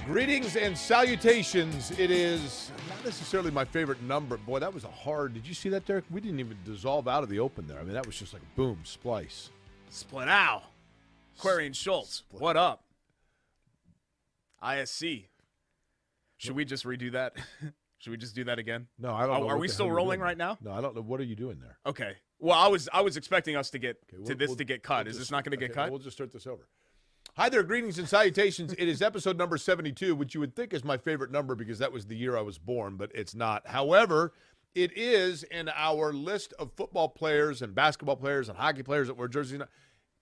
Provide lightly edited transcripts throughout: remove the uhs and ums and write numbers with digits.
Greetings and salutations. It is not necessarily my favorite number. Boy, that was a hard. Did you see that, Derek? We didn't even dissolve out of the open there. I mean, that was just like boom, splice. Split out. Query and Schultz. Split. What up? ISC. Should we just redo that? Should we just do that again? No, I don't know. Are we still rolling right now? No, I don't know. What are you doing there? Okay. Well, I was expecting us to get to get cut. Is this not going to get cut? We'll just start this over. Hi there, greetings and salutations. It is episode number 72, which you would think is my favorite number because that was the year I was born, but it's not. However, it is in our list of football players and basketball players and hockey players that wear jerseys.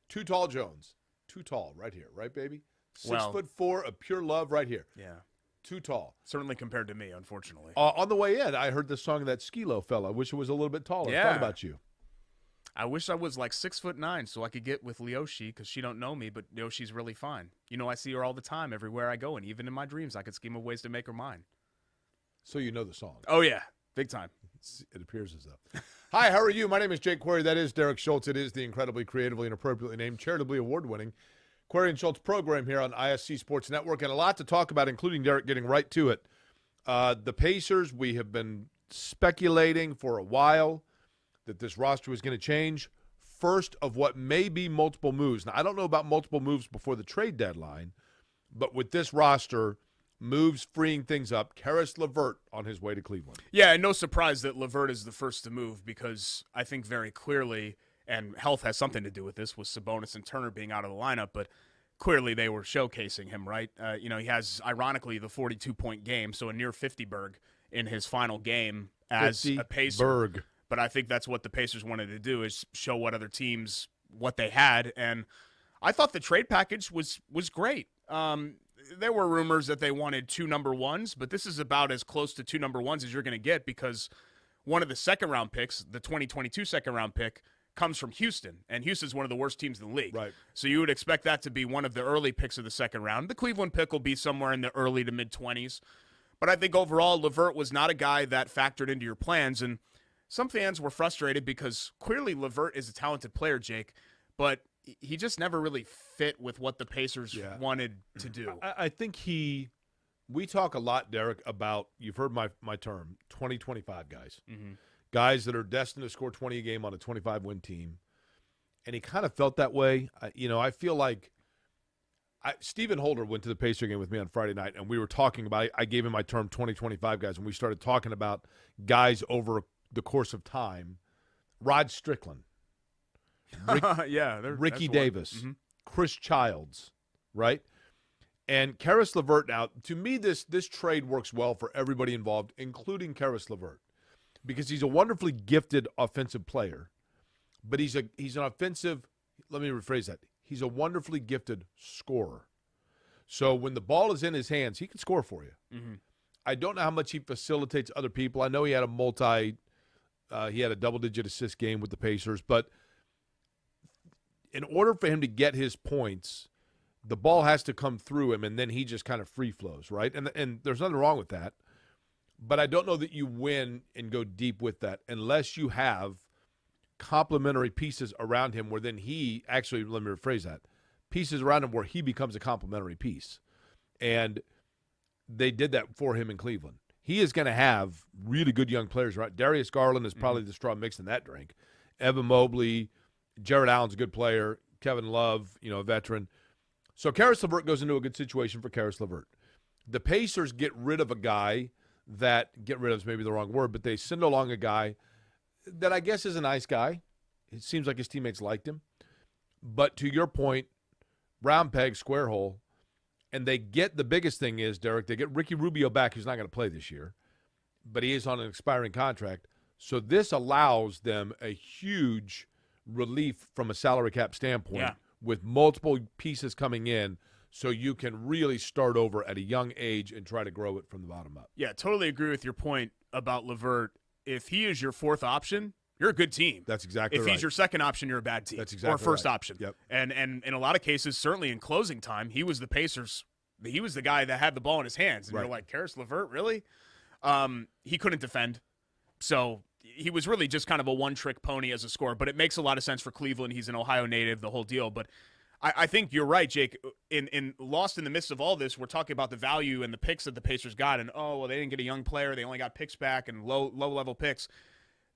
Too Tall Jones. Too tall right here, right, baby? 6'4" of pure love right here. Yeah. Too tall. Certainly compared to me, unfortunately. On the way in, I heard this song of that Skilo fella. I wish it was a little bit taller. Yeah. Thought about you. I wish I was like 6'9" so I could get with Leoshi because she don't know me, but Leoshi's really fine. You know, I see her all the time everywhere I go, and even in my dreams, I could scheme up ways to make her mine. So you know the song. Oh, yeah. Big time. It appears as though. Hi, how are you? My name is Jake Query. That is Derek Schultz. It is the incredibly creatively and appropriately named, charitably award-winning Query and Schultz program here on ISC Sports Network, and a lot to talk about, including Derek getting right to it. The Pacers, we have been speculating for a while that this roster was going to change. First of what may be multiple moves. Now, I don't know about multiple moves before the trade deadline, but with this roster, moves freeing things up. Caris LeVert on his way to Cleveland. Yeah, and no surprise that LeVert is the first to move because I think very clearly, and health has something to do with this, with Sabonis and Turner being out of the lineup, but clearly they were showcasing him, right? He has, ironically, the 42-point game, so a near 50-berg in his final game as a Pacer. Berg. But I think that's what the Pacers wanted to do, is show what other teams, what they had. And I thought the trade package was great. There were rumors that they wanted 2 number ones, but this is about as close to 2 number ones as you're going to get because one of the second-round picks, the 2022 second-round pick, comes from Houston, and Houston's one of the worst teams in the league. Right. So you would expect that to be one of the early picks of the second round. The Cleveland pick will be somewhere in the early to mid-20s. But I think overall, LeVert was not a guy that factored into your plans, and some fans were frustrated because clearly LeVert is a talented player, Jake, but he just never really fit with what the Pacers wanted to do. I think we talk a lot, Derek, about, you've heard my term, 20-25 guys. Mm-hmm. Guys that are destined to score 20 a game on a 25-win team. And he kind of felt that way. I feel like Stephen Holder went to the Pacer game with me on Friday night, and we were talking about, I gave him my term 20-25 guys, and we started talking about guys over the course of time. Rod Strickland. Ricky Davis. Mm-hmm. Chris Childs, right? And Caris LeVert. Now, to me, this trade works well for everybody involved, including Caris LeVert, because he's a wonderfully gifted offensive player, but he's an offensive, let me rephrase that, he's a wonderfully gifted scorer. So when the ball is in his hands, he can score for you. Mm-hmm. I don't know how much he facilitates other people. I know he had a double-digit assist game with the Pacers, but in order for him to get his points, the ball has to come through him, and then he just kind of free flows, right? And there's nothing wrong with that. But I don't know that you win and go deep with that unless you have complementary pieces around him where then he – actually, let me rephrase that. Pieces around him where he becomes a complementary piece. And they did that for him in Cleveland. He is going to have really good young players, right? Darius Garland is probably the straw mixed in that drink. Evan Mobley, Jared Allen's a good player. Kevin Love, a veteran. So Caris LeVert goes into a good situation for Caris LeVert. The Pacers get rid of a guy – that get rid of is maybe the wrong word, but they send along a guy that I guess is a nice guy. It seems like his teammates liked him. But to your point, round peg, square hole, and they get the biggest thing is, Derek, they get Ricky Rubio back, who's not going to play this year, but he is on an expiring contract. So this allows them a huge relief from a salary cap standpoint with multiple pieces coming in. So you can really start over at a young age and try to grow it from the bottom up. Yeah, totally agree with your point about LeVert. If he is your fourth option, you're a good team. That's exactly right. If he's your second option, you're a bad team. That's exactly or first right. option. Yep. And in a lot of cases, certainly in closing time, he was the Pacers. He was the guy that had the ball in his hands. And you're like, Caris LeVert, really? He couldn't defend. So he was really just kind of a one-trick pony as a scorer. But it makes a lot of sense for Cleveland. He's an Ohio native, the whole deal. But I think you're right, Jake. In lost in the midst of all this, we're talking about the value and the picks that the Pacers got, and they didn't get a young player, they only got picks back and low level picks.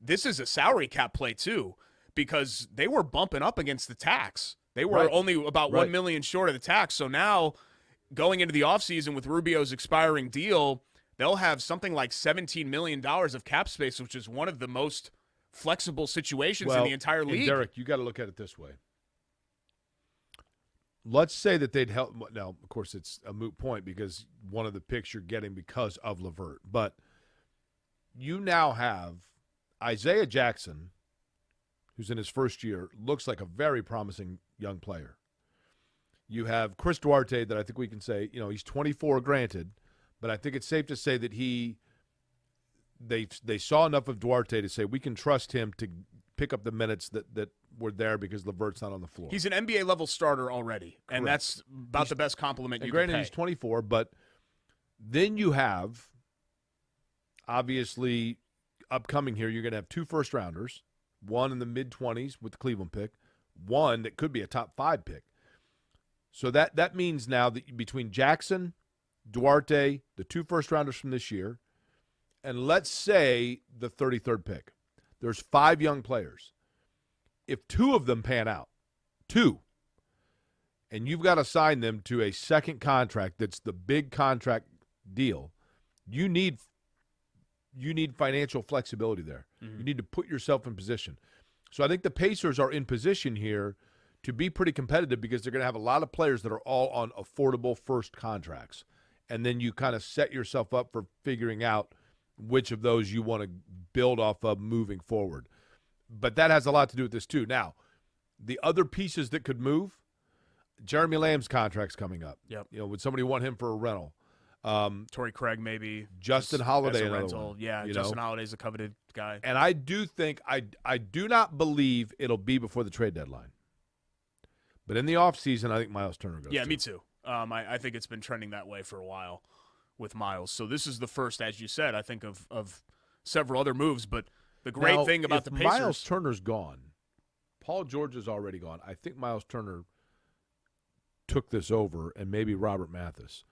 This is a salary cap play too, because they were bumping up against the tax. They were only about $1 million short of the tax. So now, going into the offseason with Rubio's expiring deal, they'll have something like $17 million of cap space, which is one of the most flexible situations in the entire league. Derek, you got to look at it this way. Let's say that they'd help. Now, of course, it's a moot point because one of the picks you're getting because of LeVert. But you now have Isaiah Jackson, who's in his first year, looks like a very promising young player. You have Chris Duarte that I think we can say, he's 24, granted, but I think it's safe to say that they saw enough of Duarte to say we can trust him to pick up the minutes that were there because LeVert's not on the floor. He's an NBA-level starter already, Correct. And that's about the best compliment you can granted, pay. he's 24, but then you have, obviously, upcoming here, you're going to have 2 first-rounders, one in the mid-20s with the Cleveland pick, one that could be a top 5 pick. So that means now that between Jackson, Duarte, the 2 first-rounders from this year, and let's say the 33rd pick, there's 5 young players. If 2 of them pan out, 2, and you've got to sign them to a second contract that's the big contract deal, you need financial flexibility there. Mm-hmm. You need to put yourself in position. So I think the Pacers are in position here to be pretty competitive because they're going to have a lot of players that are all on affordable first contracts. And then you kind of set yourself up for figuring out which of those you want to build off of moving forward. But that has a lot to do with this too. Now, the other pieces that could move, Jeremy Lamb's contract's coming up. Yep. Would somebody want him for a rental? Torrey Craig maybe. Justin Holiday, as a another rental. one. Yeah, Justin Holiday's a coveted guy. And I do think I do not believe it'll be before the trade deadline. But in the offseason, I think Miles Turner goes. Yeah, me too. I think it's been trending that way for a while with Miles. So this is the first, as you said, I think of several other moves. But the great thing about the Pacers, Miles Turner's gone. Paul George is already gone. I think Miles Turner took this over, and maybe Robert Mathis.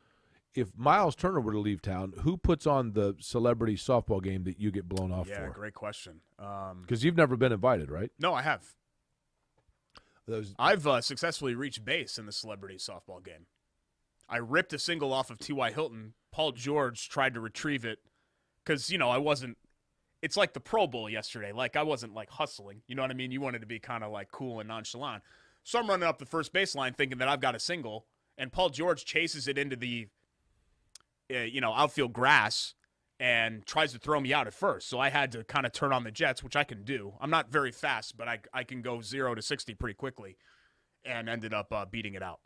If Miles Turner were to leave town, who puts on the celebrity softball game that you get blown off for? Yeah, great question. Because you've never been invited, right? No, I have. I've successfully reached base in the celebrity softball game. I ripped a single off of T.Y. Hilton. Paul George tried to retrieve it because, I wasn't – it's like the Pro Bowl yesterday. Like, I wasn't, hustling. You know what I mean? You wanted to be kind of, cool and nonchalant. So I'm running up the first baseline thinking that I've got a single, and Paul George chases it into the outfield grass and tries to throw me out at first. So I had to kind of turn on the jets, which I can do. I'm not very fast, but I can go 0 to 60 pretty quickly, and ended up beating it out.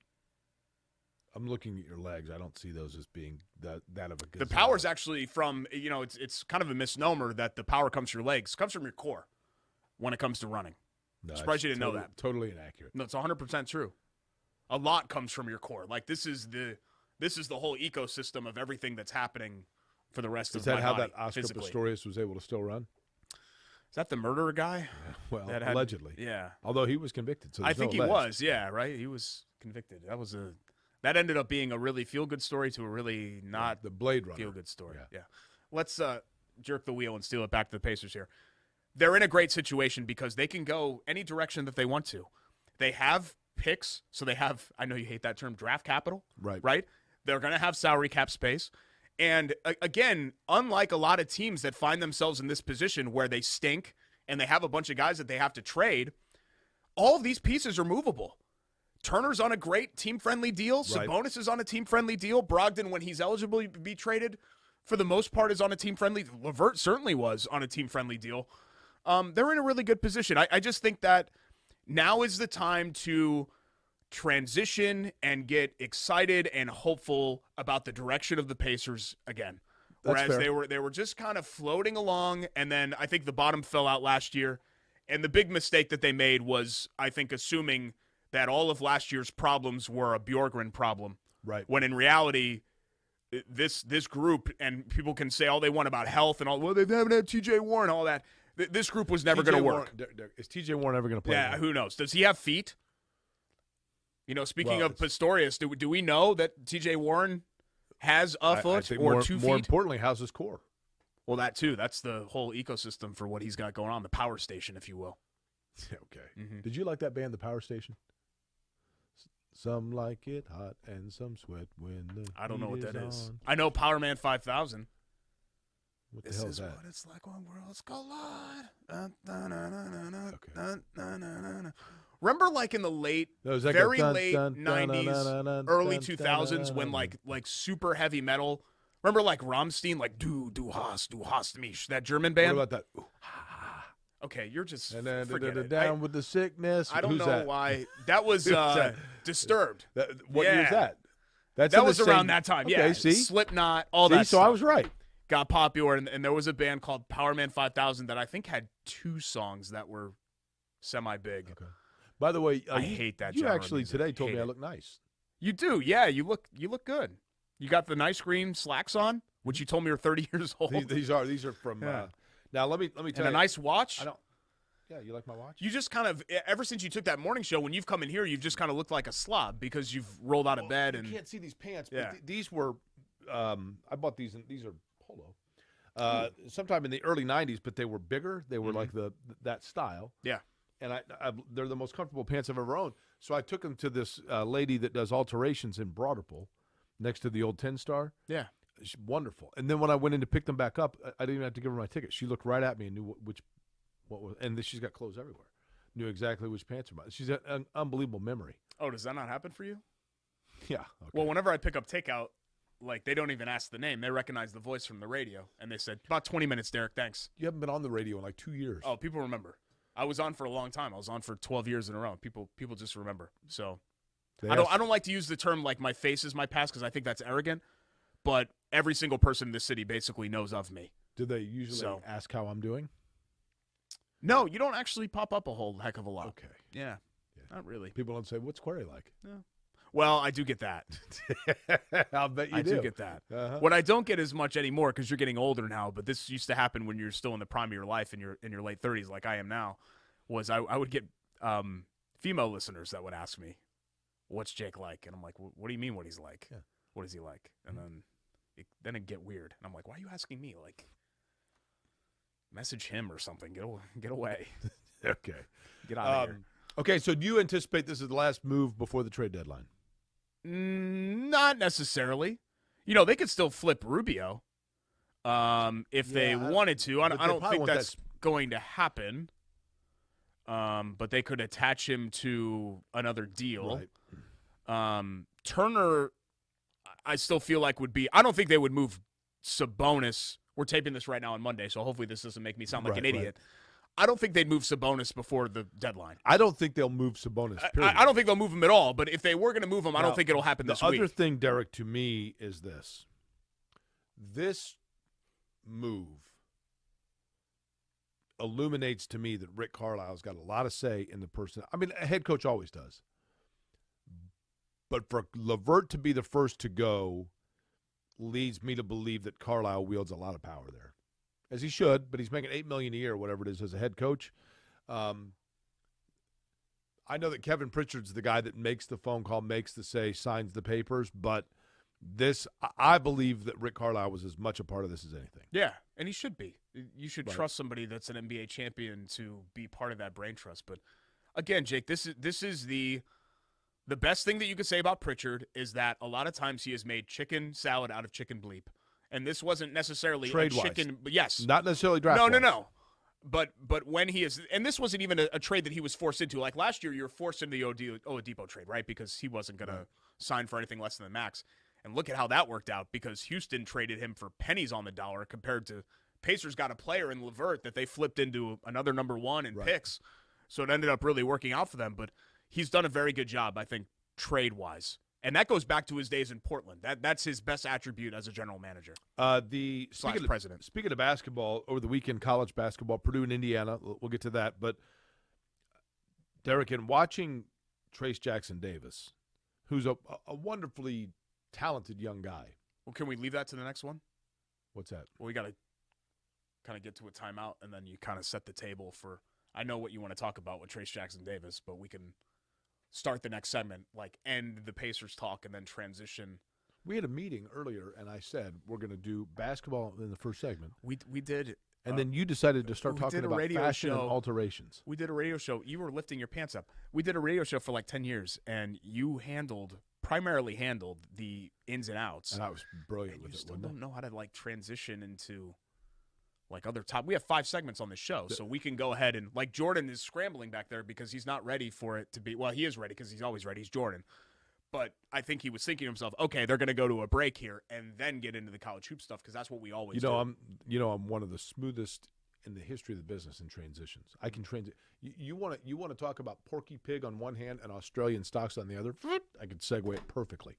I'm looking at your legs. I don't see those as being that of a gazelle. The power's actually from, it's kind of a misnomer that the power comes from your legs. It comes from your core when it comes to running. No, I'm surprised you didn't know that. Totally inaccurate. No, it's 100% true. A lot comes from your core. This is the whole ecosystem of everything that's happening for the rest of my body. Is that how that Oscar physically. Pistorius was able to still run? Is that the murderer guy? Yeah, well, allegedly. Yeah. Although he was convicted. So I think he was, yeah, right? He was convicted. That ended up being a really feel-good story to a really not the Blade Runner feel-good story. Yeah. Let's jerk the wheel and steal it back to the Pacers here. They're in a great situation because they can go any direction that they want to. They have picks, so they have, I know you hate that term, draft capital. Right? They're going to have salary cap space. And again, unlike a lot of teams that find themselves in this position where they stink and they have a bunch of guys that they have to trade, all of these pieces are movable. Turner's on a great team-friendly deal. Right. Sabonis is on a team-friendly deal. Brogdon, when he's eligible to be traded, for the most part, is on a team-friendly. LeVert certainly was on a team-friendly deal. They're in a really good position. I just think that now is the time to transition and get excited and hopeful about the direction of the Pacers again. Whereas they were just kind of floating along, and then I think the bottom fell out last year. And the big mistake that they made was, I think, assuming that all of last year's problems were a Bjorgren problem. Right. When in reality, this group, and people can say all they want about health and all, well, they haven't had TJ Warren, all that. This group was never going to work. Is TJ Warren ever going to play? Yeah, who knows? Does he have feet? Speaking of Pistorius, do we know that TJ Warren has a foot I think or more, 2 feet? More importantly, how's his core? Well, that too. That's the whole ecosystem for what he's got going on, the power station, if you will. Okay. Mm-hmm. Did you like that band, The Power Station? Some like it hot and some sweat when the I don't know what that is. on. I know Power Man 5000. What the This hell is is that? what it's like when worlds collide. Remember, like in the late, very late 90s, early 2000s, when like super heavy metal. Remember, like Rammstein, like du hast mich, that German band. What about that? Ooh. Okay, you're just And then forget it. down with the sickness. I don't Who's know that? why. That was that? Disturbed. What year is that? That was around that time. Okay, Yeah, see? Slipknot, all See, that. So stuff I was right. got popular, and there was a band called Power Man 5000 that I think had 2 songs that were semi-big. Okay. By the way, I hate that You genre of actually music. today told Hate me I it. look nice. You do, yeah. You look good. You got the nice green slacks on, which you told me were 30 years old. These are from. Yeah. Now let me tell and you. a nice watch. I don't. Yeah, you like my watch? You just kind of, ever since you took that morning show, when you've come in here, you've just kind of looked like a slob because you've rolled out of bed. You And can't see these pants. Yeah. But these were. I bought these, and these are polo. Sometime in the early '90s, but they were bigger. They were like that style. Yeah. And they're the most comfortable pants I've ever owned. So I took them to this lady that does alterations in Broderpool, next to the old 10-star. Yeah. She's wonderful. And then when I went in to pick them back up, I didn't even have to give her my ticket. She looked right at me and knew what was. And she's got clothes everywhere. Knew exactly which pants are mine. She's got an unbelievable memory. Oh, does that not happen for you? Yeah. Okay. Well, whenever I pick up takeout, like they don't even ask the name. They recognize the voice from the radio. And they said, about 20 minutes, Derek, thanks. You haven't been on the radio in like 2 years. Oh, people remember. I was on for a long time. I was on for 12 years in a row. People just remember. So I don't like to use the term like my face is my past because I think that's arrogant. But every single person in this city basically knows of me. Do they usually ask how I'm doing? No, you don't actually pop up a whole heck of a lot. Okay. Yeah. Not really. People don't say, what's Query like? Yeah. Well, I do get that. I'll bet you I do get that. Uh-huh. What I don't get as much anymore, because you're getting older now, but this used to happen when you're still in the prime of your life in your late 30s, like I am now, was I would get female listeners that would ask me, "What's Jake like?" And I'm like, "What do you mean? What he's like? Yeah. What is he like?" And then it'd get weird, and I'm like, "Why are you asking me? Like, message him or something. Get away. Okay. Get out of here." Okay, so do you anticipate this is the last move before the trade deadline? Not necessarily. They could still flip Rubio if they wanted to. I don't think that's going to happen. But they could attach him to another deal. Right. Turner, I still feel like would be – I don't think they would move Sabonis. We're taping this right now on Monday, so hopefully this doesn't make me sound like an idiot. Right. I don't think they'd move Sabonis before the deadline. I don't think they'll move Sabonis, period. I don't think they'll move him at all, but if they were going to move him, I don't think it'll happen this week. The other thing, Derek, to me is this. This move illuminates to me that Rick Carlisle's got a lot of say in the person. I mean, a head coach always does. But for LeVert to be the first to go leads me to believe that Carlisle wields a lot of power there. As he should, but he's making $8 million a year, whatever it is, as a head coach. I know that Kevin Pritchard's the guy that makes the phone call, makes the say, signs the papers, but I believe that Rick Carlisle was as much a part of this as anything. Yeah, and he should be. You should trust somebody that's an NBA champion to be part of that brain trust. But again, Jake, this is the best thing that you could say about Pritchard is that a lot of times he has made chicken salad out of chicken bleep. And this wasn't necessarily Trade-wise. a chicken, but yes. Not necessarily draft-wise. No. But when he is, and this wasn't even a trade that he was forced into. Like last year, you were forced into the Oladipo trade, right? Because he wasn't going to sign for anything less than the max. And look at how that worked out because Houston traded him for pennies on the dollar compared to Pacers got a player in LeVert that they flipped into another number one in picks. So it ended up really working out for them. But he's done a very good job, I think, trade-wise. And that goes back to his days in Portland. That's his best attribute as a general manager. President. Speaking of basketball, over the weekend, college basketball, Purdue and Indiana, we'll get to that. But, Derek, in watching Trayce Jackson-Davis, who's a wonderfully talented young guy. Well, can we leave that to the next one? What's that? Well, we got to kind of get to a timeout, and then you kind of set the table for – I know what you want to talk about with Trayce Jackson-Davis, but we can start the next segment, like end the Pacers talk and then transition. We had a meeting earlier, and I said we're going to do basketball in the first segment. We did. And then you decided to start talking about fashion and alterations. We did a radio show. You were lifting your pants up. We did a radio show for like 10 years, and you primarily handled the ins and outs. And I was brilliant with it. You it. still don't know how to like transition into like other top. We have 5 segments on the show, so we can go ahead and like Jordan is scrambling back there because he's not ready for it to be. Well, he is ready because he's always ready. He's Jordan. But I think he was thinking to himself, okay, they're going to go to a break here and then get into the college hoop stuff because that's what we always do. I'm one of the smoothest in the history of the business in transitions. I can transit. You want to talk about Porky Pig on one hand and Australian stocks on the other? I could segue it perfectly.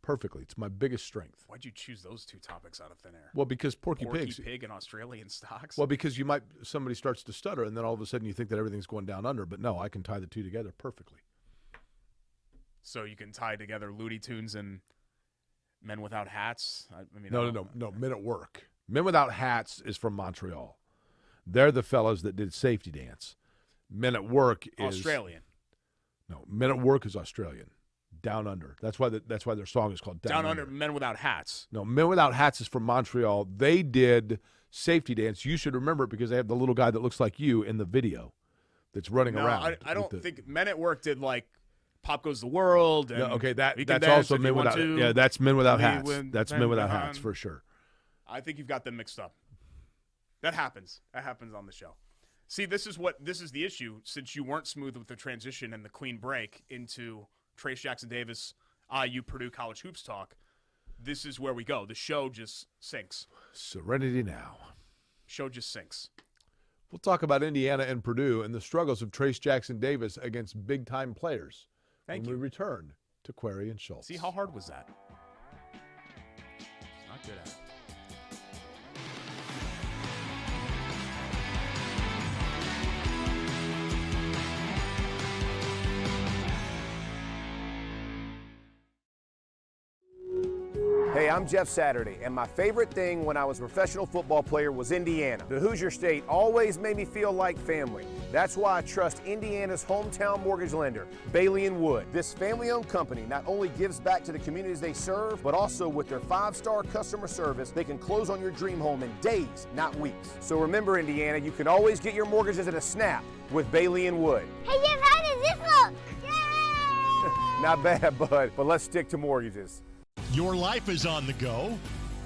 Perfectly. It's my biggest strength. Why'd you choose those 2 topics out of thin air? Well, because Porky Pig and Australian stocks? Well, because somebody starts to stutter and then all of a sudden you think that everything's going down under. But no, I can tie the 2 together perfectly. So you can tie together Looney Tunes and Men Without Hats? No. Men at Work. Men Without Hats is from Montreal. They're the fellas that did Safety Dance. Men at Work is Australian. No, Men at Work is Australian. Down Under. That's why their song is called Down Under. Men Without Hats. No, Men Without Hats is from Montreal. They did Safety Dance. You should remember it because they have the little guy that looks like you in the video that's running around. I don't think Men at Work did like Pop Goes the World. And okay, that's also Men Without. Yeah, that's Men Without Hats. That's Men Without Hats for sure. I think you've got them mixed up. That happens. That happens on the show. See, this is the issue. Since you weren't smooth with the transition and the clean break into Trayce Jackson-Davis, IU Purdue college hoops talk, this is where we go. The show just sinks. Serenity now. Show just sinks. We'll talk about Indiana and Purdue and the struggles of Trayce Jackson-Davis against big-time players. Thank you. When we return to Query and Schultz. See, how hard was that? Not good at it. Hey, I'm Jeff Saturday, and my favorite thing when I was a professional football player was Indiana. The Hoosier State always made me feel like family. That's why I trust Indiana's hometown mortgage lender, Bailey & Wood. This family-owned company not only gives back to the communities they serve, but also with their 5-star customer service, they can close on your dream home in days, not weeks. So remember, Indiana, you can always get your mortgages at a snap with Bailey & Wood. Hey, Jeff, how does this look? Yay! Not bad, bud, but let's stick to mortgages. Your life is on the go.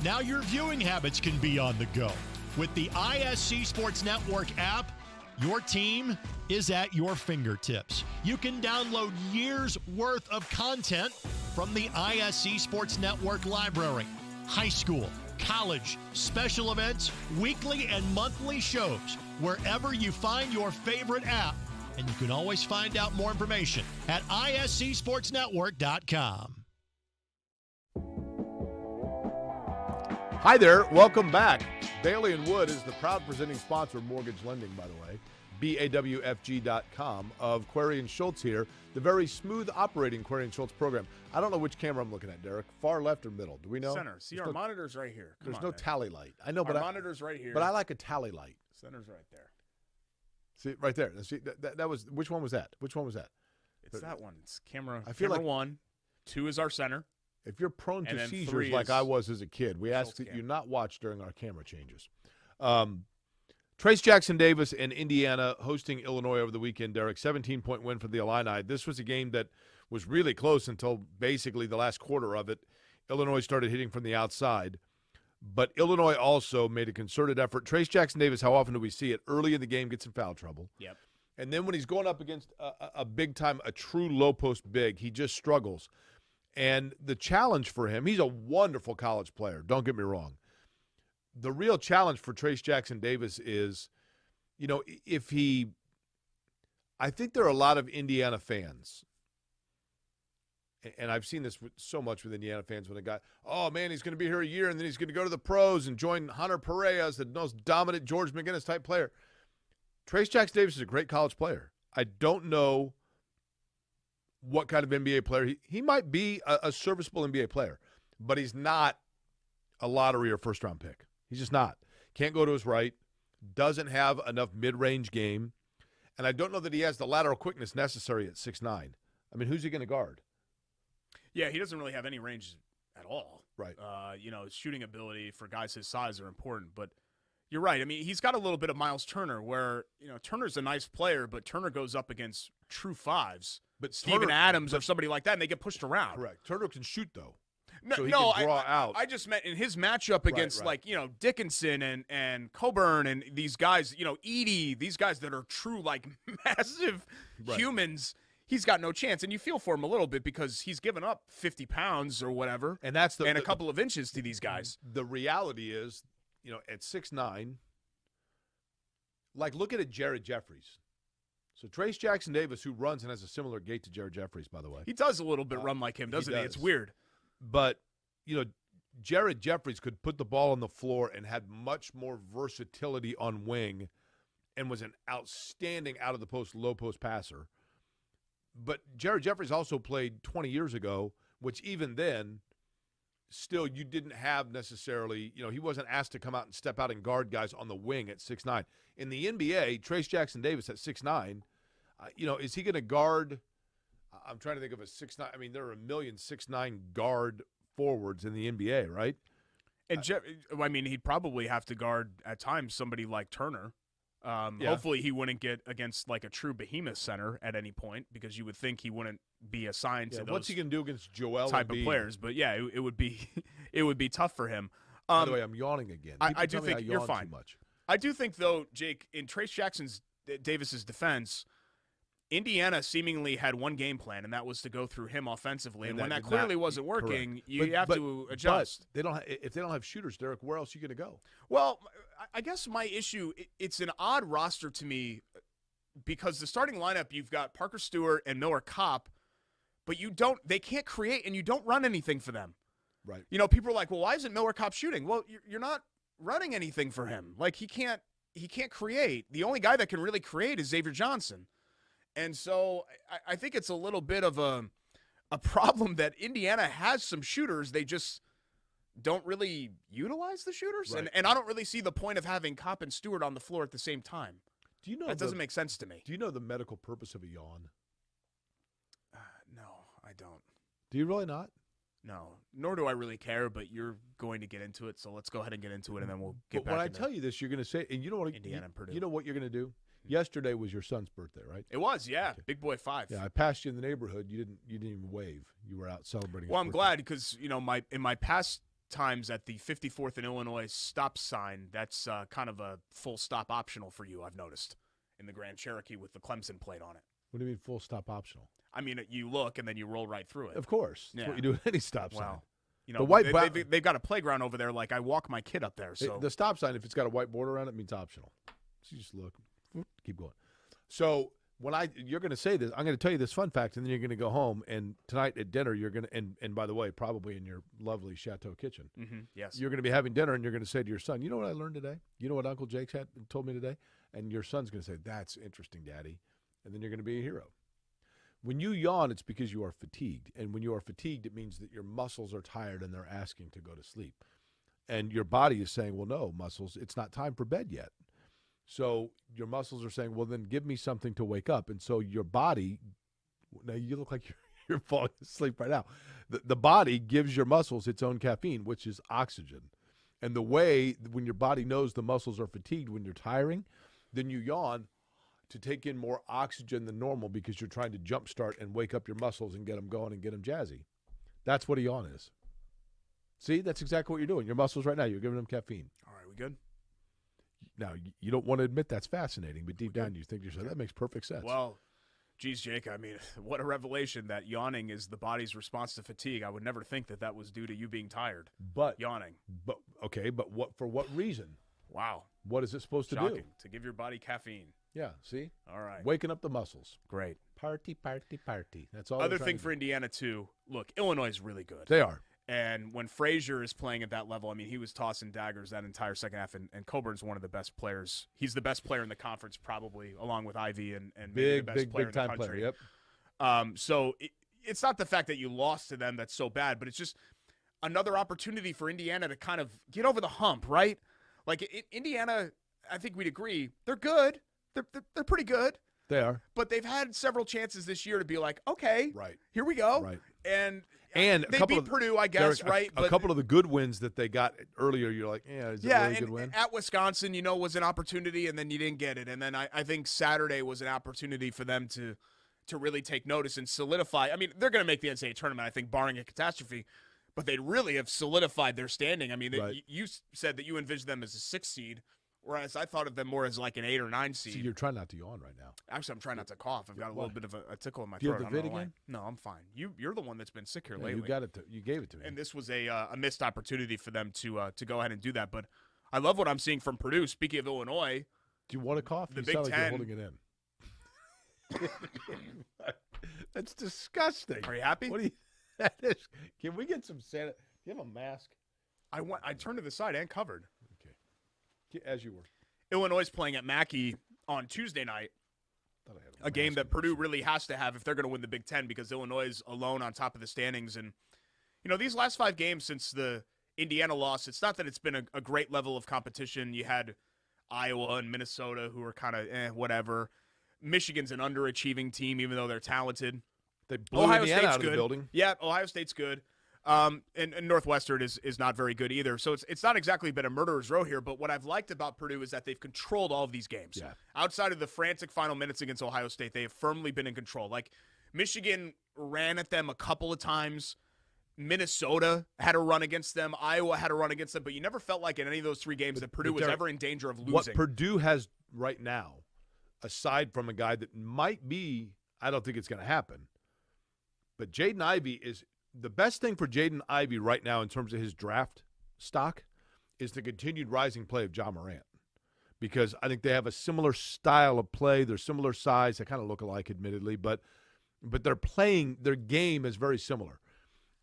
Now your viewing habits can be on the go. With the ISC Sports Network app, your team is at your fingertips. You can download years' worth of content from the ISC Sports Network library. High school, college, special events, weekly and monthly shows, wherever you find your favorite app. And you can always find out more information at iscsportsnetwork.com. Hi there. Welcome back. Bailey & Wood is the proud presenting sponsor of mortgage lending, by the way. BAWFG.com of Query and Schultz here, the very smooth operating Query and Schultz program. I don't know which camera I'm looking at, Derek. Far left or middle? Do we know? Center. See, our monitor's right here. There's no tally light. I know, but our monitor's right here. But I like a tally light. Center's right there. See, right there. See, that was, which one was that? Which one was that? It's that one. It's camera. I feel camera like 1. 2 is our center. If you're prone And to then seizures 3 like is I was as a kid, we ask that Schultz you not watch during our camera changes. Trayce Jackson-Davis and Indiana hosting Illinois over the weekend, Derek. 17-point win for the Illini. This was a game that was really close until basically the last quarter of it. Illinois started hitting from the outside. But Illinois also made a concerted effort. Trayce Jackson-Davis, how often do we see it? Early in the game, gets in foul trouble. Yep. And then when he's going up against a big-time, a true low-post big, he just struggles. And the challenge for him, he's a wonderful college player, don't get me wrong. The real challenge for Trayce Jackson-Davis is, I think there are a lot of Indiana fans, and I've seen this so much with Indiana fans when a guy, oh, man, he's going to be here a year, and then he's going to go to the pros and join Hunter Pereas, the most dominant George McGinnis-type player. Trayce Jackson-Davis is a great college player. I don't know what kind of NBA player. He might be a serviceable NBA player, but he's not a lottery or first-round pick. He's just not. Can't go to his right, doesn't have enough mid-range game, and I don't know that he has the lateral quickness necessary at 6'9". I mean, who's he going to guard? Yeah, he doesn't really have any range at all. Right. His shooting ability for guys his size are important, but you're right. I mean, he's got a little bit of Miles Turner where, Turner's a nice player, but Turner goes up against true fives. But Steven Adams or somebody like that, and they get pushed around. Correct. Turner can shoot, though. No, so he can draw out. I just meant in his matchup against, Dickinson and Coburn and these guys, Edey, these guys that are true, massive humans, he's got no chance. And you feel for him a little bit because he's given up 50 pounds or whatever and that's a couple of inches to these guys. The reality is, at 6'9", look at Jared Jeffries. So Trayce Jackson-Davis, who runs and has a similar gait to Jared Jeffries, by the way. He does a little bit run like him, doesn't he? It's weird. But, Jared Jeffries could put the ball on the floor and had much more versatility on wing and was an outstanding out-of-the-post, low-post passer. But Jared Jeffries also played 20 years ago, which even then, still you didn't have necessarily, he wasn't asked to come out and step out and guard guys on the wing at 6'9". In the NBA, Trayce Jackson-Davis at 6'9", is he going to guard – I'm trying to think of a 6'9". I mean, there are a million 6'9" guard forwards in the NBA, right? And he'd probably have to guard at times somebody like Turner. Hopefully he wouldn't get against a true behemoth center at any point because you would think he wouldn't be assigned to those. What's he going to do against Joel type Embiid? Of players? But yeah, it would be tough for him. By the way, I'm yawning again. I do think you're fine. Too much. I do think though, Jake, in Trayce Jackson-Davis's defense, Indiana seemingly had one game plan, and that was to go through him offensively. And when that clearly wasn't working, you have to adjust. But if they don't have shooters, Derek, where else are you going to go? Well, I guess my issue, it's an odd roster to me because the starting lineup, you've got Parker Stewart and Miller Kopp, but they can't create and you don't run anything for them. Right. People are like, well, why isn't Miller Kopp shooting? Well, you're not running anything for him. He can't create. The only guy that can really create is Xavier Johnson. And so I think it's a little bit of a problem that Indiana has some shooters. They just don't really utilize the shooters. Right. And I don't really see the point of having Kopp and Stewart on the floor at the same time. Do you know that doesn't make sense to me. Do you know the medical purpose of a yawn? No, I don't. Do you really not? No, nor do I really care, but you're going to get into it, so let's go ahead and get into it, and then we'll get back when I tell you this, you're going to say, and you know what? Indiana and Purdue. You know what you're going to do? Yesterday was your son's birthday, right? It was, yeah. Okay. Big boy 5. Yeah, I passed you in the neighborhood. You didn't even wave. You were out celebrating. Well, I'm glad because in my past times at the 54th and Illinois stop sign, that's kind of a full stop optional for you. I've noticed in the Grand Cherokee with the Clemson plate on it. What do you mean full stop optional? I mean, you look and then you roll right through it. Of course, that's what you do at any stop sign. Well, they've got a playground over there. I walk my kid up there. So the stop sign, if it's got a white border around it, means optional. So you just look, keep going. So you're going to say this, I'm going to tell you this fun fact, and then you're going to go home, and tonight at dinner you're going to, and by the way, probably in your lovely chateau kitchen, yes, you're going to be having dinner, and you're going to say to your son, you know what I learned today? You know what Uncle Jake told me today? And your son's going to say, that's interesting, Daddy. And then you're going to be a hero. When you yawn, it's because you are fatigued. And when you are fatigued, it means that your muscles are tired and they're asking to go to sleep. And your body is saying, well, no, muscles, it's not time for bed yet. So your muscles are saying, well, then give me something to wake up. And so your body, now you look like you're falling asleep right now. The body gives your muscles its own caffeine, which is oxygen. And the way, when your body knows the muscles are fatigued when you're tiring, then you yawn to take in more oxygen than normal because you're trying to jumpstart and wake up your muscles and get them going and get them jazzy. That's what a yawn is. See, that's exactly what you're doing. Your muscles right now, you're giving them caffeine. All right, we good? Now, you don't want to admit that's fascinating, but deep down you think to yourself, that makes perfect sense. Well, geez, Jake, I mean, what a revelation that yawning is the body's response to fatigue. I would never think that was due to you being tired. But yawning. But for what reason? Wow. What is it supposed Shocking. to do? To give your body caffeine. Yeah, see? All right. Waking up the muscles. Great. Party, party, party. That's all. Other thing for Indiana, too. Look, Illinois is really good. They are. And when Frazier is playing at that level, I mean, he was tossing daggers that entire second half, and Coburn's one of the best players. He's the best player in the conference, probably, along with Ivy and maybe the best player in the country. Player, yep. So it's not the fact that you lost to them that's so bad, but it's just another opportunity for Indiana to kind of get over the hump, right? Indiana, I think we'd agree, they're good. They're pretty good. They are. But they've had several chances this year to be like, okay, Right. here we go. Right. And a they couple beat of, Purdue, I guess, Derek, right? A couple of the good wins that they got earlier, you're like, is it really a good win? And at Wisconsin, was an opportunity, and then you didn't get it. And then I think Saturday was an opportunity for them to really take notice and solidify. I mean, they're going to make the NCAA tournament, I think, barring a catastrophe. But they really have solidified their standing. I mean, Right. you said that you envisioned them as a 6th seed, whereas I thought of them more as like an 8 or 9 seed. See, you're trying not to yawn right now. Actually, I'm trying not to cough. I've got a little bit of a tickle in my Do you throat. have the I don't vid know why. again? No, I'm fine. You're the one that's been sick here Yeah, lately. you gave it to me. And this was a missed opportunity for them to go ahead and do that. But I love what I'm seeing from Purdue. Speaking of Illinois, Do you want to cough? the You Big sound like Ten- you're holding it in. That's disgusting. are you happy? What do you? That is, can we get some sanit? Do you have a mask? I turned to the side and covered. Okay. As you were. Illinois is playing at Mackey on Tuesday night. Thought I had A game mask that on. Purdue really has to have if they're going to win the Big Ten, because Illinois is alone on top of the standings. And, these last 5 games since the Indiana loss, it's not that it's been a great level of competition. You had Iowa and Minnesota, who are kind of whatever. Michigan's an underachieving team, even though they're talented. They blew Ohio Indiana State's out of good. the building. Yeah, Ohio State's good. And Northwestern is not very good either. So it's not exactly been a murderer's row here, but what I've liked about Purdue is that they've controlled all of these games. Yeah. Outside of the frantic final minutes against Ohio State, they have firmly been in control. Like, Michigan ran at them a couple of times. Minnesota had a run against them. Iowa had a run against them, but you never felt like in any of those 3 games that Purdue was Derek, ever in danger of losing. What Purdue has right now, aside from a guy that might be, I don't think it's going to happen, but Jaden Ivey is the best thing for Jaden Ivey right now in terms of his draft stock is the continued rising play of John Morant, because I think they have a similar style of play. They're similar size. They kind of look alike, admittedly, but they're playing, their game is very similar.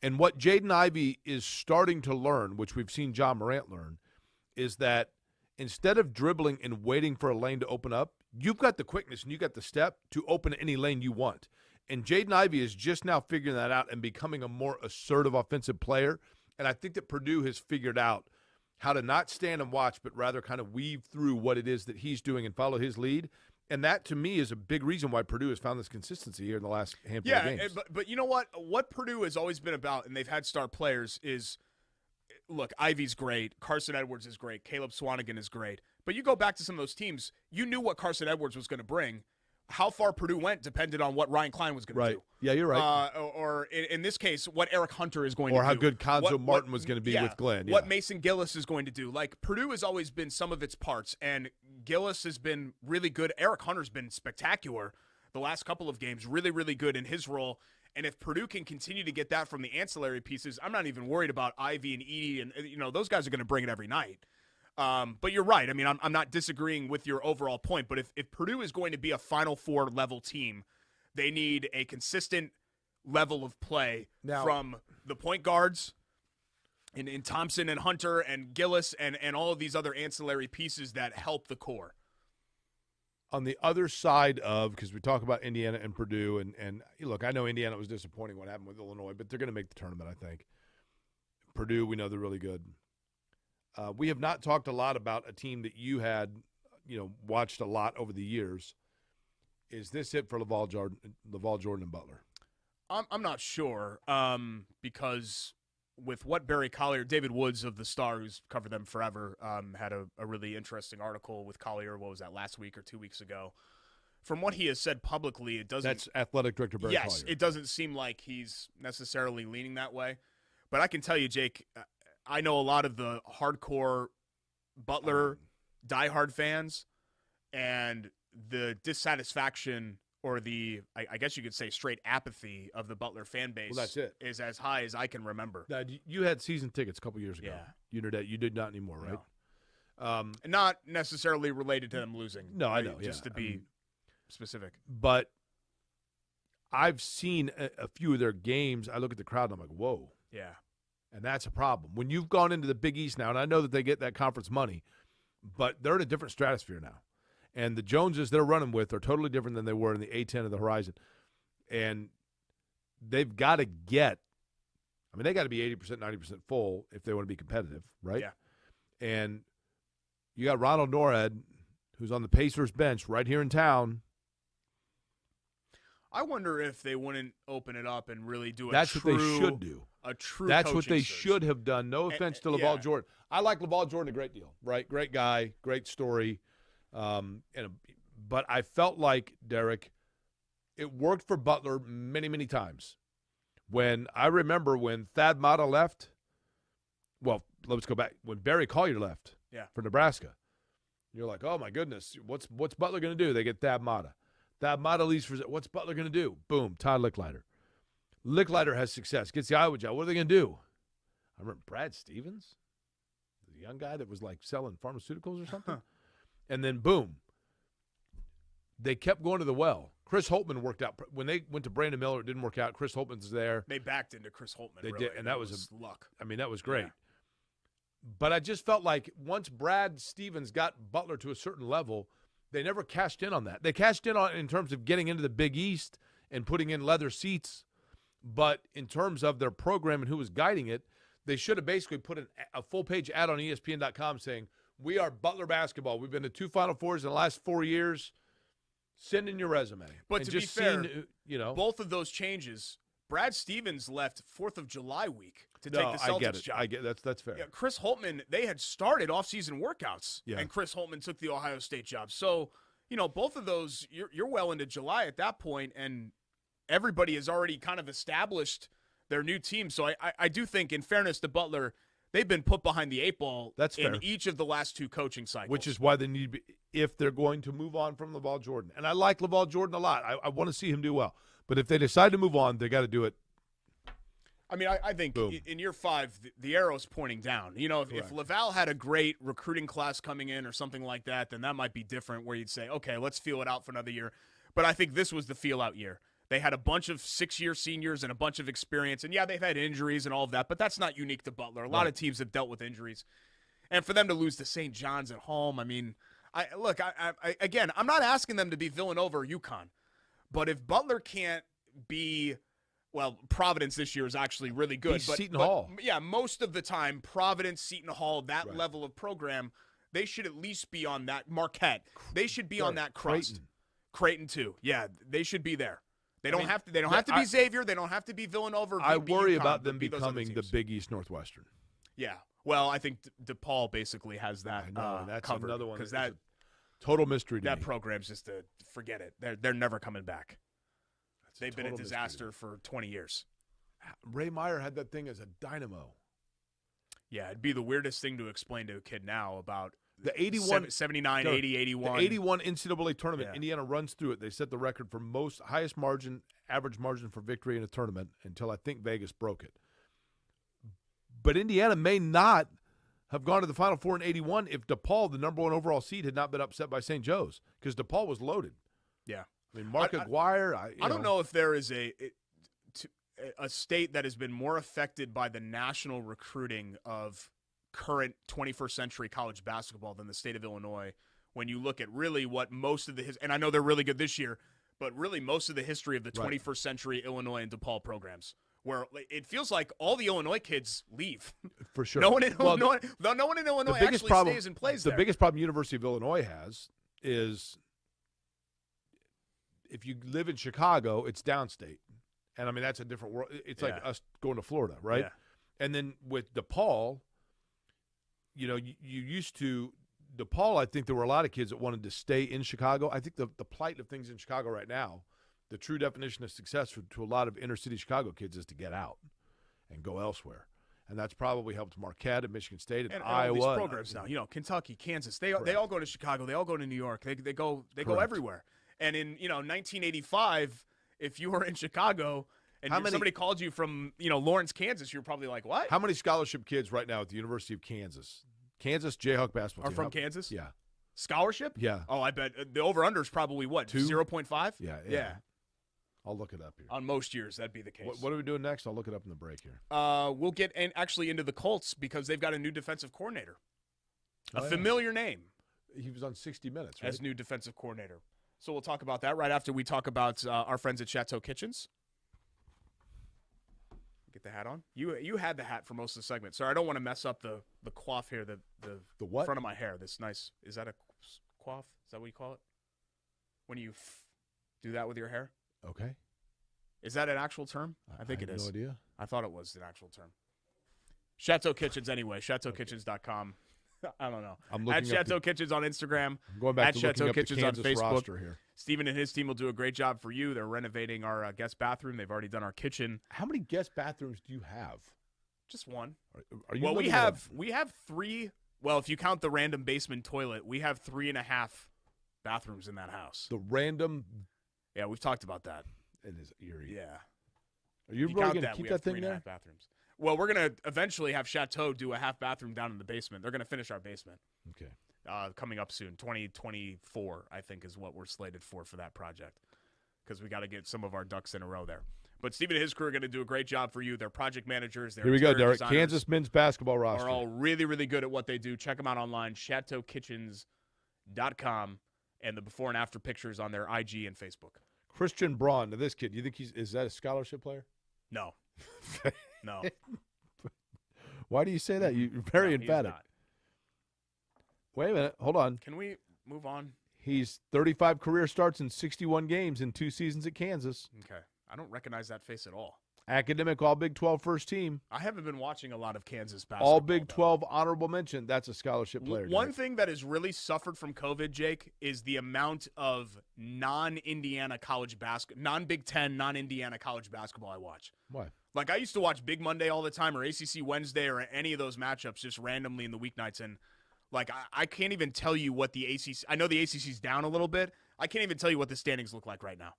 And what Jaden Ivey is starting to learn, which we've seen John Morant learn, is that instead of dribbling and waiting for a lane to open up, you've got the quickness and you got the step to open any lane you want. And Jaden Ivey is just now figuring that out and becoming a more assertive offensive player. And I think that Purdue has figured out how to not stand and watch, but rather kind of weave through what it is that he's doing and follow his lead. And that, to me, is a big reason why Purdue has found this consistency here in the last handful of games. Yeah, but you know what? What Purdue has always been about, and they've had star players, is, look, Ivey's great, Carson Edwards is great, Caleb Swanigan is great. But you go back to some of those teams, you knew what Carson Edwards was going to bring. How far Purdue went depended on what Ryan Klein was going to do. Yeah, you're right. Or in this case, what Eric Hunter is going to do. Or how good Konzo Martin was going to be with Glenn. What Mason Gillis is going to do. Like, Purdue has always been some of its parts, and Gillis has been really good. Eric Hunter's been spectacular the last couple of games, really, really good in his role. And if Purdue can continue to get that from the ancillary pieces, I'm not even worried about Ivy and Edey, and those guys are going to bring it every night. But you're right. I mean, I'm not disagreeing with your overall point, but if Purdue is going to be a Final Four level team, they need a consistent level of play from the point guards in Thompson and Hunter and Gillis and all of these other ancillary pieces that help the core. On the other side of, because we talk about Indiana and Purdue, and look, I know Indiana was disappointing what happened with Illinois, but they're going to make the tournament, I think. Purdue, we know they're really good. We have not talked a lot about a team that you had, watched a lot over the years. Is this it for LaVall Jordan and Butler? I'm not sure because with what Barry Collier, David Woods of The Star, who's covered them forever, had a really interesting article with Collier, what was that, last week or 2 weeks ago. From what he has said publicly, it doesn't – That's athletic director Barry Collier. Yes, it doesn't seem like he's necessarily leaning that way. But I can tell you, Jake, I know a lot of the hardcore Butler diehard fans, and the dissatisfaction or the, I guess you could say, straight apathy of the Butler fan base that's it. is as high as I can remember. Now, you had season tickets a couple years ago. Yeah. You did not anymore, right? Not necessarily related to them losing. No, I know. Just to be specific. But I've seen a few of their games. I look at the crowd and I'm like, whoa. Yeah. And that's a problem. When you've gone into the Big East now, and I know that they get that conference money, but they're in a different stratosphere now. And the Joneses they're running with are totally different than they were in the A-10 of the Horizon. And they've got to get – they got to be 80%, 90% full if they want to be competitive, right? Yeah. And you got Ronald Norhead, who's on the Pacers bench right here in town, I wonder if they wouldn't open it up and really do That's what they should do. A true That's what coaching they search. should have done. No offense to LaVall yeah. Jordan. I like LaVall Jordan a great deal, right? Great guy, great story. But I felt like, Derek, it worked for Butler many, many times. I remember when Thad Matta left, well, let's go back. When Barry Collier left for Nebraska, you're like, oh, my goodness, what's Butler going to do? They get Thad Matta. Thad Matta leaves for – what's Butler going to do? Boom, Todd Licklider. Licklider has success, gets the Iowa job. What are they going to do? I remember Brad Stevens, the young guy that was like selling pharmaceuticals or something. And then, boom, they kept going to the well. Chris Holtman worked out. When they went to Brandon Miller, it didn't work out. Chris Holtman's there. They backed into Chris Holtman. They really. did, and that was luck. I mean, that was great. Yeah. But I just felt like once Brad Stevens got Butler to a certain level, they never cashed in on that. They cashed in on it in terms of getting into the Big East and putting in leather seats. But in terms of their program and who was guiding it, they should have basically put a full-page ad on ESPN.com saying, we are Butler basketball. We've been to 2 Final Fours in the last 4 years. Send in your resume. But and to just be fair, both of those changes, Brad Stevens left 4th of July week to take the Celtics job. I get it. That's fair. Yeah, Chris Holtman, they had started off-season workouts, and Chris Holtman took the Ohio State job. So, both of those, you're well into July at that point, and everybody has already kind of established their new team. So I do think, in fairness to Butler, they've been put behind the 8 ball in each of the last 2 coaching cycles. Which is why they need to be, if they're going to move on from LaVall Jordan. And I like LaVall Jordan a lot. I want to see him do well. But if they decide to move on, they got to do it. I mean, I think in year 5, the arrow's pointing down. If Laval had a great recruiting class coming in or something like that, then that might be different where you'd say, okay, let's feel it out for another year. But I think this was the feel-out year. They had a bunch of 6-year seniors and a bunch of experience. And, yeah, they've had injuries and all of that, but that's not unique to Butler. A lot of teams have dealt with injuries. And for them to lose to St. John's at home, I mean, again, I'm not asking them to be Villanova or UConn. But if Butler can't be – well, Providence this year is actually really good. Seton Hall. Yeah, most of the time, Providence, Seton Hall, that level of program, they should at least be on that – Marquette. They should be on that crust. Creighton, too. Yeah, they should be there. They don't have to be Xavier. They don't have to be Villanova. I worry about them becoming the Big East Northwestern. Yeah. Well, I think DePaul basically has that. I know, and that's covered another one. Because that total mystery to that me. program's just forget it. They're never coming back. They've been a disaster for 20 years. Ray Meyer had that thing as a dynamo. Yeah, it'd be the weirdest thing to explain to a kid now about the 81, 79, 80, 81. The 81 NCAA tournament, Indiana runs through it. They set the record for highest margin, average margin for victory in a tournament until I think Vegas broke it. But Indiana may not have gone to the Final Four in 81 if DePaul, the number 1 overall seed, had not been upset by St. Joe's because DePaul was loaded. Yeah. I mean, Mark Aguirre. I don't know if there is a state that has been more affected by the national recruiting of current 21st century college basketball than the state of Illinois when you look at really what most of and I know they're really good this year, but really most of the history of the 21st century Illinois and DePaul programs, where it feels like all the Illinois kids leave. For sure. No one in Illinois actually stays and plays there. The biggest problem University of Illinois has is if you live in Chicago, it's downstate. And, I mean, that's a different world. It's like us going to Florida, right? Yeah. And then with DePaul, you used to – DePaul, I think there were a lot of kids that wanted to stay in Chicago. I think the plight of things in Chicago right now, the true definition of success to a lot of inner-city Chicago kids is to get out and go elsewhere. And that's probably helped Marquette and Michigan State and Iowa. All these programs now, Kentucky, Kansas, they all go to Chicago. They all go to New York. They go everywhere. And in 1985, if you were in Chicago and somebody called you from Lawrence, Kansas, you're probably like, what? How many scholarship kids right now at the University of Kansas Jayhawk basketball are team from Kansas? Yeah. Scholarship? Yeah. Oh, I bet the over-under is probably what? 2? 0.5? Yeah. I'll look it up here. On most years, that'd be the case. What are we doing next? I'll look it up in the break here. We'll get actually into the Colts because they've got a new defensive coordinator. A familiar name. He was on 60 Minutes, right? As new defensive coordinator. So we'll talk about that right after we talk about our friends at Chateau Kitchens. Get the hat on. You had the hat for most of the segment. Sorry, I don't want to mess up the coif here, the what? Front of my hair. This nice. Is that a coif? Is that what you call it? When you do that with your hair? Okay. Is that an actual term? I think it is. No idea. I thought it was an actual term. Chateau Kitchens anyway. ChateauKitchens.com. I don't know. I'm at looking Chateau Kitchens on Instagram. I'm going back at to Chateau looking up Kitchens the on Kansas Facebook. roster here. Steven and his team will do a great job for you. They're renovating our guest bathroom. They've already done our kitchen. How many guest bathrooms do you have? Just one. Are you Well, we living have 3. Well, if you count the random basement toilet, we have 3.5 bathrooms in that house. the random? Yeah, we've talked about that. It is eerie. Yeah. Are you If really count going to that, keep we that have thing 3.5 there? bathrooms. Well, we're going to eventually have Chateau do a half bathroom down in the basement. They're going to finish our basement. Okay. Coming up soon. 2024, I think, is what we're slated for that project, because we got to get some of our ducks in a row there. But Steve and his crew are going to do a great job for you. They're project managers. They're Here we go, interior Derek. designers. Kansas men's basketball roster. Are all really, really good at what they do. Check them out online, chateaukitchens.com, and the before and after pictures on their IG and Facebook. Christian Braun. Now, this kid, you think is that a scholarship player? No. No. Why do you say that? You're very No, he's emphatic. not. Wait a minute. Hold on. Can we move on? He's 35 career starts in 61 games in 2 seasons at Kansas. Okay. I don't recognize that face at all. Academic All Big 12 first team. I haven't been watching a lot of Kansas basketball. All Big though. 12 honorable mention. That's a scholarship player. One Derek. thing that has really suffered from COVID, Jake, is the amount of non-Indiana college basketball, non-Big Ten, non-Indiana college basketball I watch. Why? Like, I used to watch Big Monday all the time, or ACC Wednesday, or any of those matchups just randomly in the weeknights, and like I can't even tell you what the ACC. I know the ACC's down a little bit. I can't even tell you what the standings look like right now.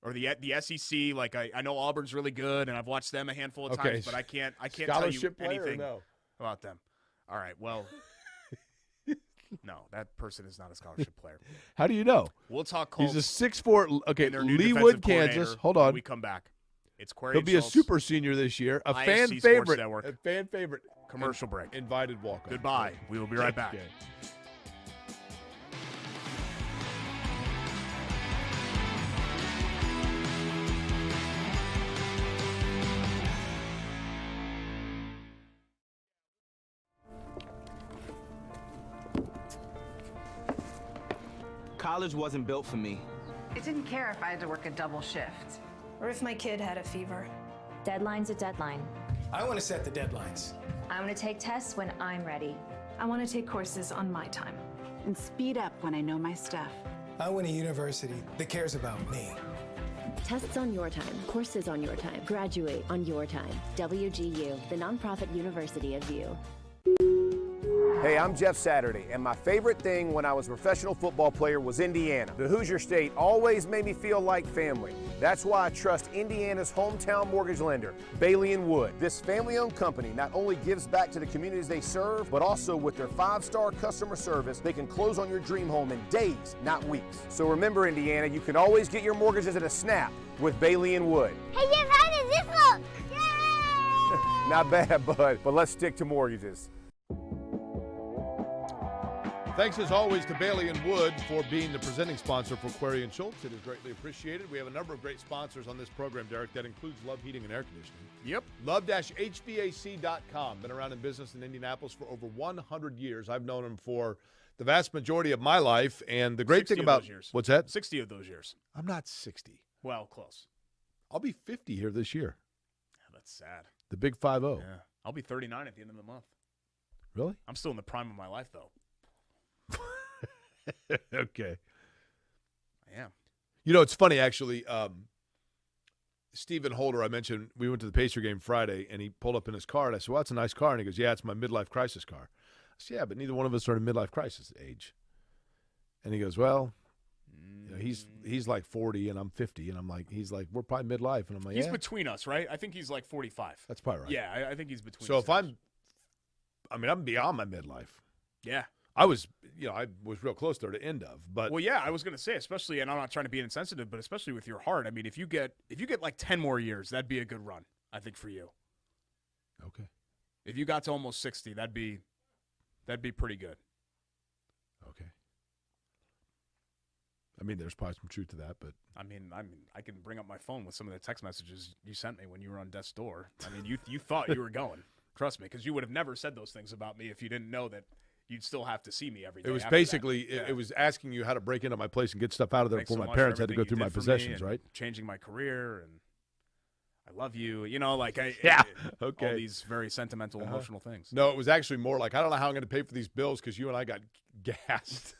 Or the SEC. Like I know Auburn's really good, and I've watched them a handful of times, but I can't tell you Scholarship player or anything no? about them. All right, well, no, that person is not a scholarship player. How do you know? We'll talk Colts. He's a 6'4". Okay, and their new Leawood, defensive coordinator Kansas. Hold when on. we come back. It's Query He'll be a Schultz, super senior this year. A ISC fan Sports favorite. Network. A fan favorite. Commercial break. Invited walk-on. Goodbye. We will be right back. Okay. College wasn't built for me. It didn't care if I had to work a double shift. Or if my kid had a fever. Deadline's a deadline. I want to set the deadlines. I want to take tests when I'm ready. I want to take courses on my time. And speed up when I know my stuff. I want a university that cares about me. Tests on your time, courses on your time, graduate on your time. WGU, the nonprofit university of you. Hey, I'm Jeff Saturday, and my favorite thing when I was a professional football player was Indiana. The Hoosier State always made me feel like family. That's why I trust Indiana's hometown mortgage lender, Bailey & Wood. This family-owned company not only gives back to the communities they serve, but also with their 5-star customer service, they can close on your dream home in days, not weeks. So remember, Indiana, you can always get your mortgages at a snap with Bailey & Wood. Hey, Jeff, how does this look? Yay! Not bad, bud, but let's stick to mortgages. Thanks as always to Bailey & Wood for being the presenting sponsor for Query and Schultz. It is greatly appreciated. We have a number of great sponsors on this program, Derek. That includes Love Heating and Air Conditioning. Yep. Love-HVAC.com. Been around in business in Indianapolis for over 100 years. I've known them for the vast majority of my life. And the great thing about years. What's that? 60 of those years. I'm not 60. Well, close. I'll be 50 here this year. Yeah, that's sad. The big 5-0. Yeah. I'll be 39 at the end of the month. Really? I'm still in the prime of my life, though. Okay. I am. You know, it's funny, actually. Stephen Holder, I mentioned, we went to the Pacer game Friday, and he pulled up in his car, and I said, well, that's a nice car. And he goes, yeah, it's my midlife crisis car. I said, yeah, but neither one of us are in midlife crisis age. And he goes, well, you know, he's like 40, and I'm 50. And I'm like, he's like, we're probably midlife. And I'm like, He's yeah. between us, right? I think he's like 45. That's probably right. Yeah, I think he's between So us. if I'm beyond my midlife. Yeah. I was real close there to end of, but Well, yeah, I was going to say, especially, and I'm not trying to be insensitive, but especially with your heart. I mean, if you get like 10 more years, that'd be a good run, I think, for you. okay. If you got to almost 60, that'd be pretty good. Okay. I mean, there's probably some truth to that, but I mean, I can bring up my phone with some of the text messages you sent me when you were on death's door. I mean, you thought you were going. Trust me, because you would have never said those things about me if you didn't know that you'd still have to see me every day. It was after basically that. it was asking you how to break into my place and get stuff out of there Thanks before so my much parents for had to go everything through you my did for me possessions, and right? Changing my career, and I love you. You know, like Okay. all these very sentimental, emotional things. No, it was actually more like, I don't know how I'm going to pay for these bills because you and I got gassed.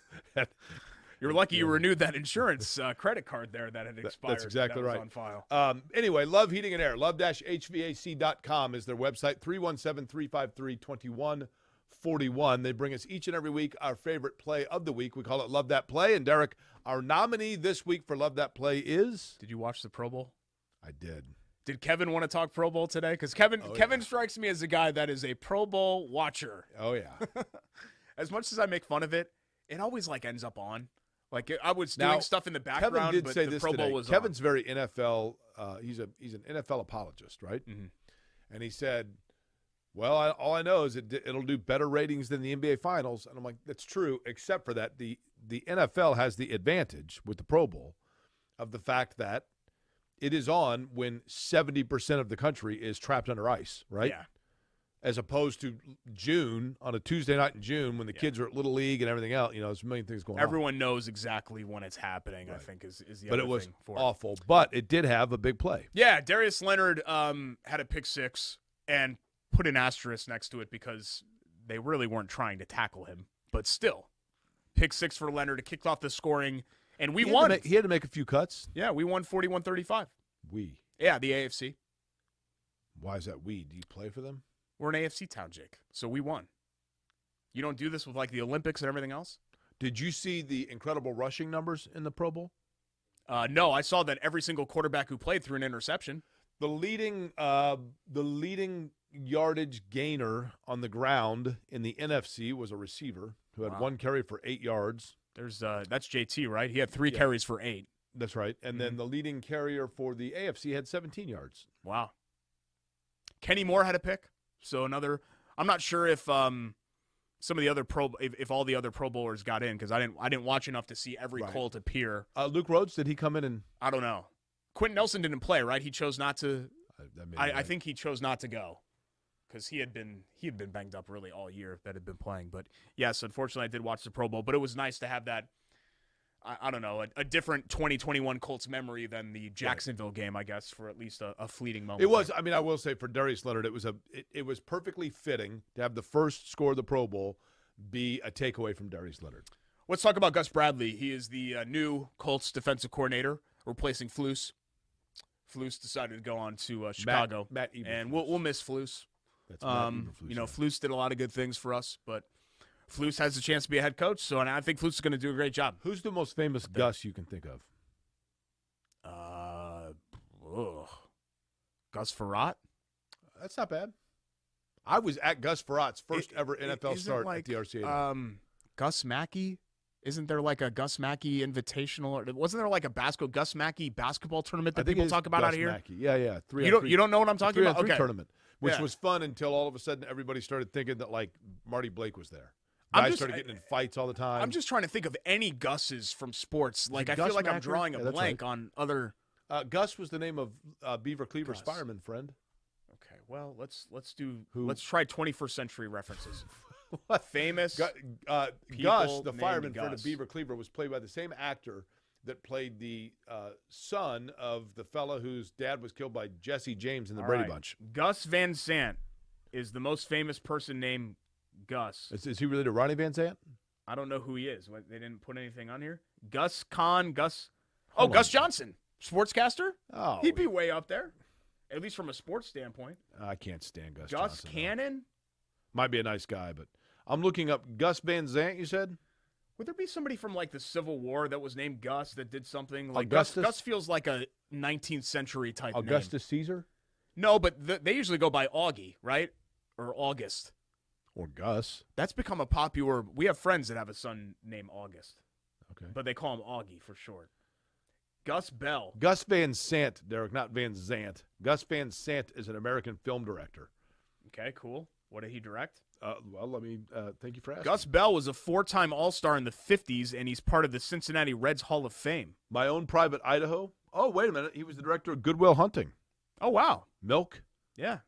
You're lucky you renewed that insurance credit card there that had expired. That's exactly that was right. On file. Anyway, Love Heating and Air. Love-HVAC.com is their website. 317-353-2141. They bring us each and every week our favorite play of the week. We call it Love That Play. And Derek, our nominee this week for Love That Play is? Did you watch the Pro Bowl? I did. Did Kevin want to talk Pro Bowl today? Because Kevin strikes me as a guy that is a Pro Bowl watcher. Oh, yeah. As much as I make fun of it, it always like ends up on. Like I was doing stuff in the background, Kevin did but say the this Pro today. Bowl was Kevin's on. very NFL. He's an NFL apologist, right? Mm-hmm. And he said, "Well, all I know is it'll do better ratings than the NBA Finals." And I'm like, "That's true, except for that the NFL has the advantage with the Pro Bowl of the fact that it is on when 70% of the country is trapped under ice, right? Yeah. As opposed to June, on a Tuesday night in June when the kids are at Little League and everything else. You know, there's a million things going on. Everyone knows exactly when it's happening, I think, is the But other it was thing for awful. But it did have a big play. Yeah, Darius Leonard had a pick six and put an asterisk next to it because they really weren't trying to tackle him. But still, pick six for Leonard. It kicked off the scoring, and we won. He had to make a few cuts. Yeah, we won 41-35. Yeah, the AFC. Why is that we? Do you play for them? We're an AFC town, Jake, so we won. You don't do this with, like, the Olympics and everything else? Did you see the incredible rushing numbers in the Pro Bowl? No, I saw that every single quarterback who played threw an interception. The leading yardage gainer on the ground in the NFC was a receiver who had one carry for 8 yards. That's JT, right? He had 3 carries for 8. That's right. And then the leading carrier for the AFC had 17 yards. Wow. Kenny Moore had a pick. So I'm not sure if some of the other if all the other Pro Bowlers got in because I didn't watch enough to see every Colt appear. Luke Rhodes, did he come in and? I don't know. Quentin Nelson didn't play, right? He chose not to. I think he chose not to go because he had been banged up really all year that had been playing. But yes, unfortunately, I did watch the Pro Bowl. But it was nice to have that. I don't know, a different 2021 Colts memory than the Jacksonville game, I guess, for at least a fleeting moment. It was. I mean, I will say for Darius Leonard, it was perfectly fitting to have the first score of the Pro Bowl be a takeaway from Darius Leonard. Let's talk about Gus Bradley. He is the new Colts defensive coordinator, replacing Flus. Flus decided to go on to Chicago, Matt Eberflus. And we'll miss Flus. That's Matt Eberflus, Flus did a lot of good things for us, but Flus has a chance to be a head coach, so and I think Flus is going to do a great job. Who's the most famous Gus you can think of? Gus Frerotte? That's not bad. I was at Gus Frerott's first ever NFL start at the RCA. Gus Mackey? Isn't there like a Gus Mackey invitational? Or wasn't there like a Gus Mackey basketball tournament that people talk about Gus out of here? Mackey. Yeah. You don't know what I'm talking about? Okay. Tournament, which Yeah. was fun until all of a sudden everybody started thinking that like Marty Blake was there. I'm Guys just- started getting in fights all the time. I'm just trying to think of any Gus's from sports. Like I Gus feel like I'm Macker? drawing a Yeah, that's blank right. on other. Gus was the name of Beaver Cleaver's Gus. fireman friend. Okay, well let's try 21st century references. What? Famous Gus, people the named fireman friend Gus. of Beaver Cleaver, was played by the same actor that played the son of the fella whose dad was killed by Jesse James in the All Brady right. Bunch. Gus Van Sant is the most famous person named Gus. Is he related to Ronnie Van Zant? I don't know who he is. They didn't put anything on here. Gus Gus Hold Gus on. Johnson, sportscaster. Oh, He'd be way up there, at least from a sports standpoint. I can't stand Gus Gus Johnson, though. Cannon. Might be a nice guy, but I'm looking up Gus Van Zant, you said? Would there be somebody from like the Civil War that was named Gus that did something like Augustus? Gus feels like a 19th century type Augustus name. Caesar? No, but they usually go by Augie, right? Or August. Or Gus. That's become a popular. We have friends that have a son named August. Okay. But they call him Augie for short. Gus Bell. Gus Van Sant, Derek, not Van Zant. Gus Van Sant is an American film director. Okay, cool. What did he direct? Well, let me thank you for asking. Gus Bell was a 4-time All-Star in the 50s, and he's part of the Cincinnati Reds Hall of Fame. My Own Private Idaho. Oh, wait a minute. He was the director of Good Will Hunting. Oh, wow. Milk, Yeah.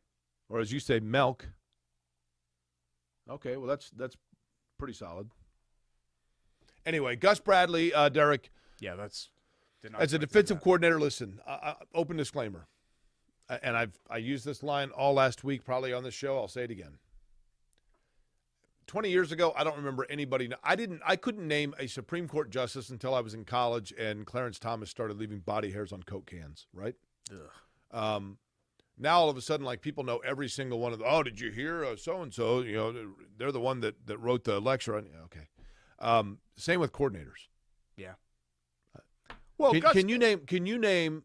or as you say, Melk. Okay, well, that's pretty solid. Anyway, Gus Bradley, Derek. Yeah, that's as a defensive coordinator. Listen, open disclaimer, and I used this line all last week, probably on the show. I'll say it again. 20 years ago, I don't remember anybody. I couldn't name a Supreme Court justice until I was in college and Clarence Thomas started leaving body hairs on Coke cans, right? Ugh. Now all of a sudden, like, people know every single one of them. Oh, did you hear so-and-so? You know, they're the one that wrote the lecture on. Yeah, okay. Same with coordinators. Yeah. Well, can you name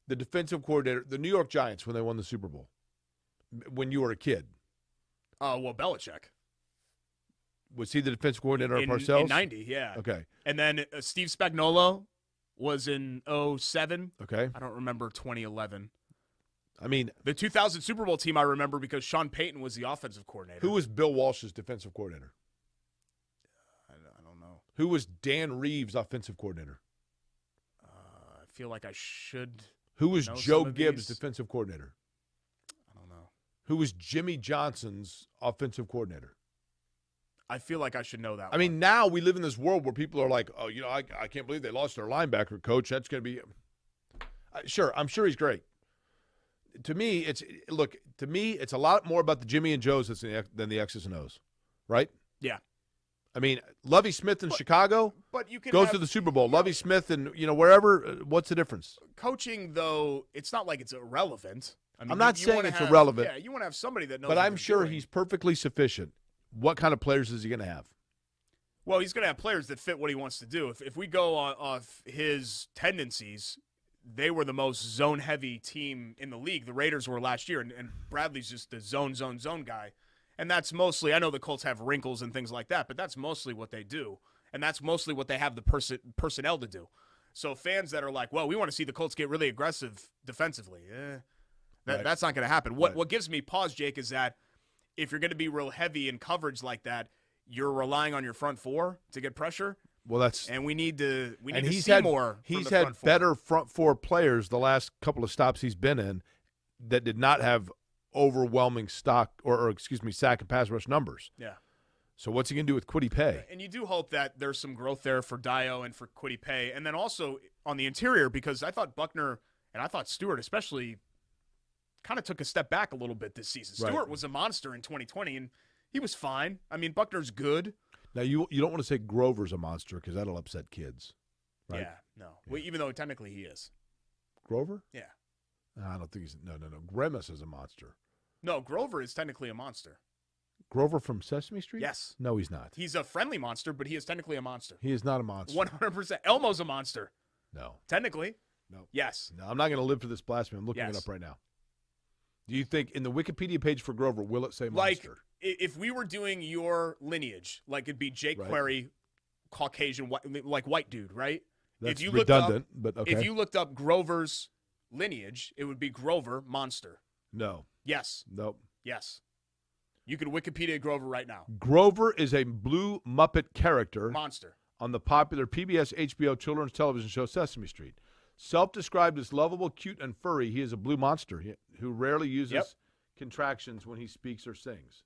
the defensive coordinator, the New York Giants, when they won the Super Bowl, when you were a kid? Well, Belichick. Was he the defensive coordinator of Parcells? In 90, yeah. Okay. And then Steve Spagnuolo was in 07. Okay. I don't remember 2011. I mean, the 2000 Super Bowl team I remember because Sean Payton was the offensive coordinator. Who was Bill Walsh's defensive coordinator? I don't know. Who was Dan Reeves' offensive coordinator? I feel like I should. Who was Joe Gibbs' defensive coordinator? I don't know. Who was Jimmy Johnson's offensive coordinator? I feel like I should know that. I mean, now we live in this world where people are like, oh, I can't believe they lost their linebacker coach. That's going to be sure. I'm sure he's great. To me, it's a lot more about the Jimmy and Joes than the X's and O's, right? Yeah. I mean, Lovie Smith in Chicago but you can goes to the Super Bowl. Lovie Smith and wherever. What's the difference? Coaching, though, it's not like it's irrelevant. I mean, I'm not saying it's irrelevant. Yeah, you want to have somebody that knows. But what I'm they're sure doing. he's perfectly sufficient. What kind of players is he going to have? Well, he's going to have players that fit what he wants to do. If we go off his tendencies, they were the most zone-heavy team in the league. The Raiders were last year, and Bradley's just the zone guy. And that's mostly – I know the Colts have wrinkles and things like that, but that's mostly what they do. And that's mostly what they have the personnel to do. So fans that are like, well, we want to see the Colts get really aggressive defensively, that's not going to happen. What gives me pause, Jake, is that if you're going to be real heavy in coverage like that, you're relying on your front four to get pressure. Well, that's and we need to see more. He's had better front four players the last couple of stops he's been in that did not have overwhelming sack and pass rush numbers. Yeah. So what's he going to do with Kwity Paye? And you do hope that there's some growth there for Dio and for Kwity Paye, and then also on the interior, because I thought Buckner and I thought Stewart especially kind of took a step back a little bit this season. Right. Stewart was a monster in 2020, and he was fine. I mean, Buckner's good. Now, you don't want to say Grover's a monster because that'll upset kids, right? Yeah, no. Yeah. Well, even though technically he is. Grover? Yeah. I don't think he's – no. Grimace is a monster. No, Grover is technically a monster. Grover from Sesame Street? Yes. No, he's not. He's a friendly monster, but he is technically a monster. He is not a monster. 100%. Elmo's a monster. No. Technically. No. Yes. No, I'm not going to live for this blasphemy. I'm looking it up right now. Do you think in the Wikipedia page for Grover, will it say monster? Like, if we were doing your lineage, like it'd be Jake Query, Caucasian, white dude, right? That's redundant, but okay. If you looked up Grover's lineage, it would be Grover, monster. No. Yes. Nope. Yes. You could Wikipedia Grover right now. Grover is a blue Muppet character. Monster. On the popular PBS HBO children's television show Sesame Street. Self-described as lovable, cute, and furry, he is a blue monster who rarely uses contractions when he speaks or sings.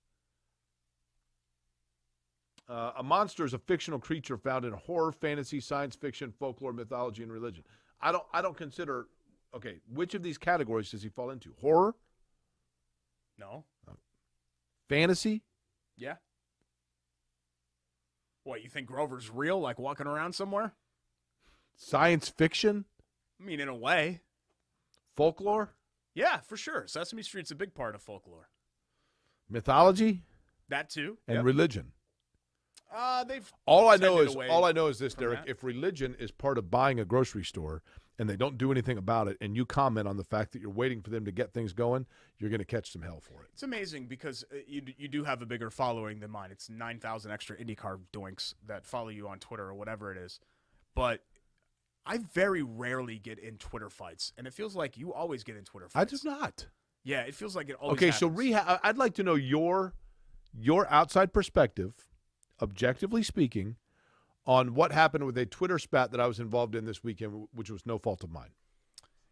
A monster is a fictional creature found in horror, fantasy, science fiction, folklore, mythology, and religion. I don't consider. Okay, which of these categories does he fall into? Horror? No. Fantasy? Yeah. What, you think Grover's real, like walking around somewhere? Science fiction? I mean, in a way. Folklore? Yeah, for sure. Sesame Street's a big part of folklore. Mythology? That too. And religion. They've all I know is this, Derek. That. If religion is part of buying a grocery store and they don't do anything about it, and you comment on the fact that you're waiting for them to get things going, you're going to catch some hell for it. It's amazing because you do have a bigger following than mine. It's 9,000 extra IndyCar doinks that follow you on Twitter or whatever it is. But I very rarely get in Twitter fights, and it feels like you always get in Twitter fights. I do not. Yeah, it feels like it always happens. So I'd like to know your outside perspective, objectively speaking, on what happened with a Twitter spat that I was involved in this weekend, which was no fault of mine.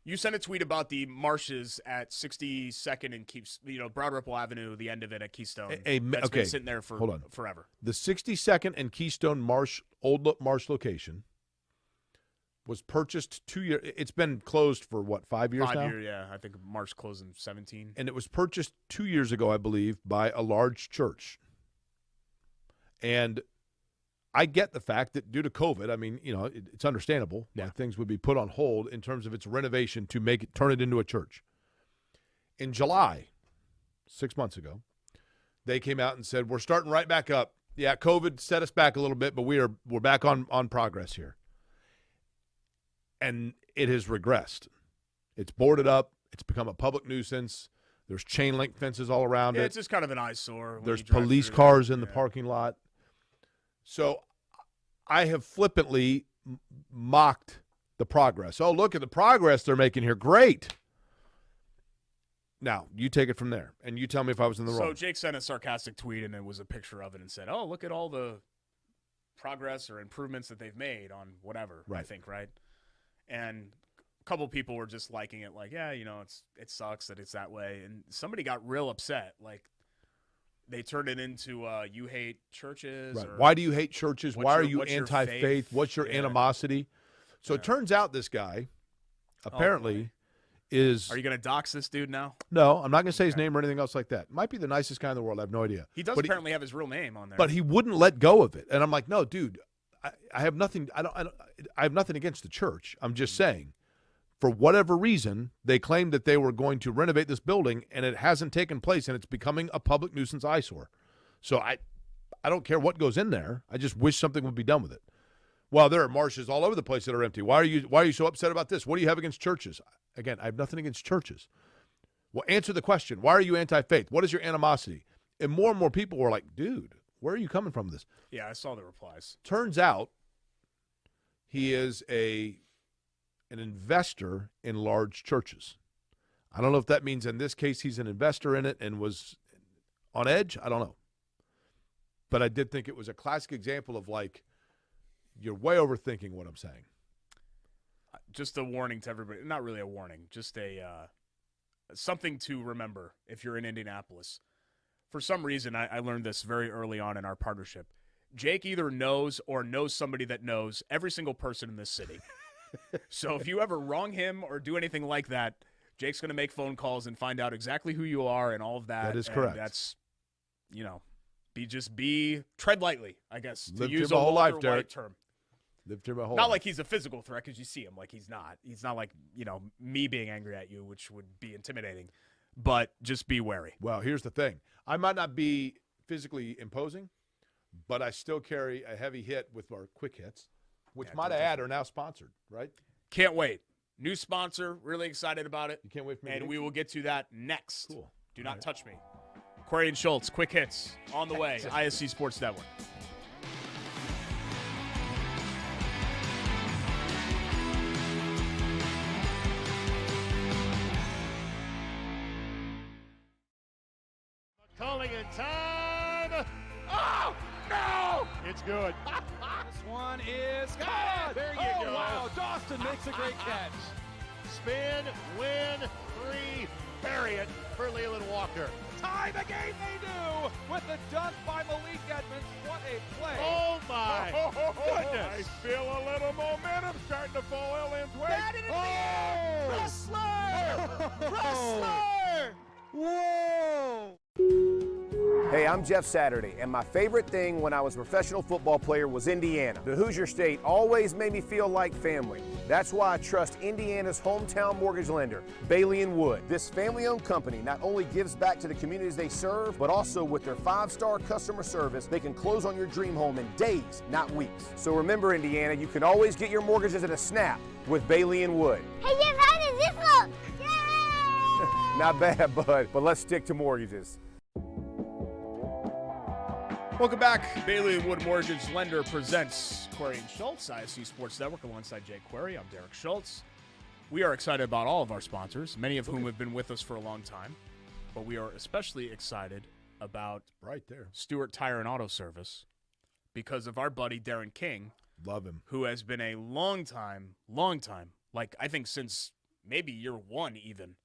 You sent a tweet about the marshes at 62nd and Broad Ripple Avenue, the end of it at Keystone. That's been sitting there for forever. The 62nd and Keystone Old Marsh location was purchased 2 years. It's been closed for, 5 years now? 5 years, yeah. I think Marsh closed in 17. And it was purchased 2 years ago, I believe, by a large church. And I get the fact that due to COVID, I mean, it's understandable why things would be put on hold in terms of its renovation to turn it into a church. In July, 6 months ago, they came out and said, we're starting right back up. Yeah, COVID set us back a little bit, but we're back on progress here. And it has regressed. It's boarded up. It's become a public nuisance. There's chain link fences all around it. It's just kind of an eyesore. There's police cars in the parking lot. So I have flippantly mocked the progress. Oh, look at the progress they're making here. Great. Now, you take it from there, and you tell me if I was in the wrong. So Jake sent a sarcastic tweet, and it was a picture of it and said, oh, look at all the progress or improvements that they've made on whatever, right. I think, right? And a couple people were just liking it like, yeah, it sucks that it's that way. And somebody got real upset. Like, they turned it into you hate churches. Right. Or why do you hate churches? Why are you anti-faith? What's your animosity? So it turns out this guy apparently is – Are you going to dox this dude now? No, I'm not going to say his name or anything else like that. Might be the nicest guy in the world. I have no idea. He does apparently have his real name on there. But he wouldn't let go of it. And I'm like, no, dude, I have nothing – I have nothing against the church. I'm just saying. For whatever reason, they claimed that they were going to renovate this building, and it hasn't taken place, and it's becoming a public nuisance eyesore. So I don't care what goes in there. I just wish something would be done with it. Well, there are marshes all over the place that are empty. Why are you so upset about this? What do you have against churches? Again, I have nothing against churches. Well, answer the question. Why are you anti-faith? What is your animosity? And more people were like, dude, where are you coming from with this? Yeah, I saw the replies. Turns out he is an investor in large churches. I don't know if that means in this case he's an investor in it and was on edge. I don't know. But I did think it was a classic example of like, you're way overthinking what I'm saying. Just a warning to everybody. Not really a warning. Just something to remember if you're in Indianapolis. For some reason, I learned this very early on in our partnership. Jake either knows or knows somebody that knows every single person in this city. So if you ever wrong him or do anything like that, Jake's going to make phone calls and find out exactly who you are and all of that. That is correct. That's, tread lightly, I guess. Lived here my whole life, Derek. Term. Lived here my whole life. Not like he's a physical threat because you see him. Like he's not. He's not like, me being angry at you, which would be intimidating. But just be wary. Well, here's the thing. I might not be physically imposing, but I still carry a heavy hit with our quick hits. Which, might I add, are now sponsored, right? Can't wait. New sponsor. Really excited about it. You can't wait for me. And we will get to that next. Cool. Do not touch me. Query and Schultz, quick hits on the way. ISC Sports Network. Calling it time. Oh, no! It's good. This one is good. There you go. Wow, Dawson makes a great catch. Spin, win, 3, bury it for Leland Walker. Tie the game they do with the dunk by Malik Edmonds. What a play. Oh, my goodness. I feel a little momentum starting to fall Lynn's way. That is Wrestler! Wrestler! Whoa! Hey, I'm Jeff Saturday, and my favorite thing when I was a professional football player was Indiana. The Hoosier State always made me feel like family. That's why I trust Indiana's hometown mortgage lender, Bailey & Wood. This family-owned company not only gives back to the communities they serve, but also with their 5-star customer service, they can close on your dream home in days, not weeks. So remember, Indiana, you can always get your mortgages at a snap with Bailey & Wood. Hey, Jeff, how does this look? Yay! Not bad, bud, but let's stick to mortgages. Welcome back. Bailey & Wood Mortgage Lender presents Query and Schultz, ISC Sports Network, alongside Jake Query. I'm Derek Schultz. We are excited about all of our sponsors, many of whom have been with us for a long time, but we are especially excited about Stewart Tire and Auto Service because of our buddy Darren King. Love him. Who has been a long time, like I think since maybe year one even,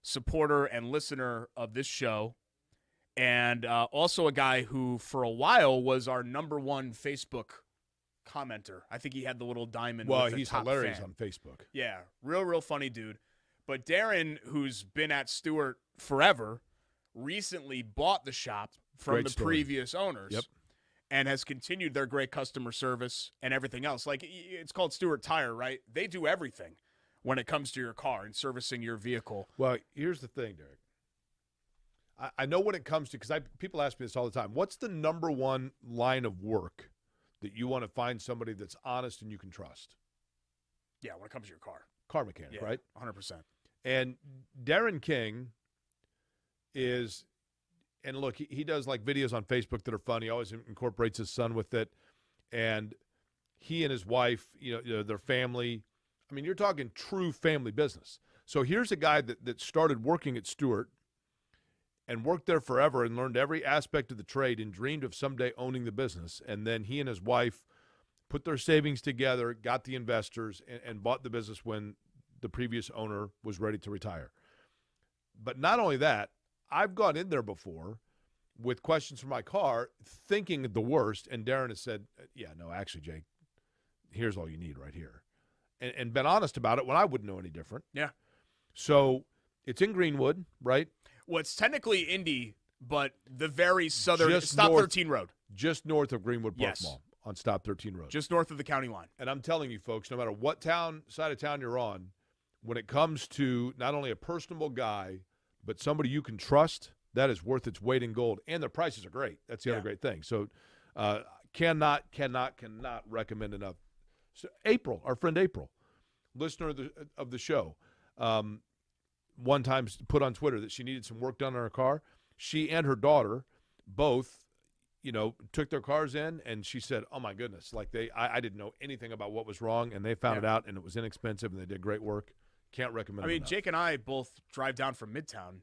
supporter and listener of this show, and also a guy who for a while was our #1 Facebook commenter. I think he had the little diamond. Well, with the he's top hilarious fan. on Facebook. Yeah, real funny dude. But Darren, who's been at Stewart forever, recently bought the shop from Great the story. previous owners. Yep. And has continued their great customer service and everything else. Like, it's called Stewart Tire, right? They do everything when it comes to your car and servicing your vehicle. Well, here's the thing, Derek. I know when it comes to, because people ask me this all the time, what's the #1 line of work that you want to find somebody that's honest and you can trust? Yeah, when it comes to your car. Car mechanic, Yeah, right? 100%. And Darren King is, and look, he does like videos on Facebook that are fun. He always incorporates his son with it. And he and his wife, their family, I mean, you're talking true family business. So here's a guy that started working at Stewart and worked there forever and learned every aspect of the trade and dreamed of someday owning the business. And then he and his wife put their savings together, got the investors, and bought the business when the previous owner was ready to retire. But not only that, I've gone in there before with questions for my car, thinking the worst, and Darren has said, yeah, no, actually, Jake, here's all you need right here. And been honest about it when I wouldn't know any different. Yeah. So it's in Greenwood, right? Well, it's technically Indy, but the very southern, Just Stop north- 13 Road. Just north of Greenwood Park Yes. Mall on Stop 13 Road. Just north of the county line. And I'm telling you, folks, no matter what side of town you're on, when it comes to not only a personable guy, but somebody you can trust, that is worth its weight in gold. And their prices are great. That's the other great thing. So cannot recommend enough. So April, our friend April, listener of the show, one time put on Twitter that she needed some work done on her car. She and her daughter both, took their cars in, and she said, oh, my goodness, like I didn't know anything about what was wrong, and they found it out, and it was inexpensive, and they did great work. Can't recommend it enough. Jake and I both drive down from Midtown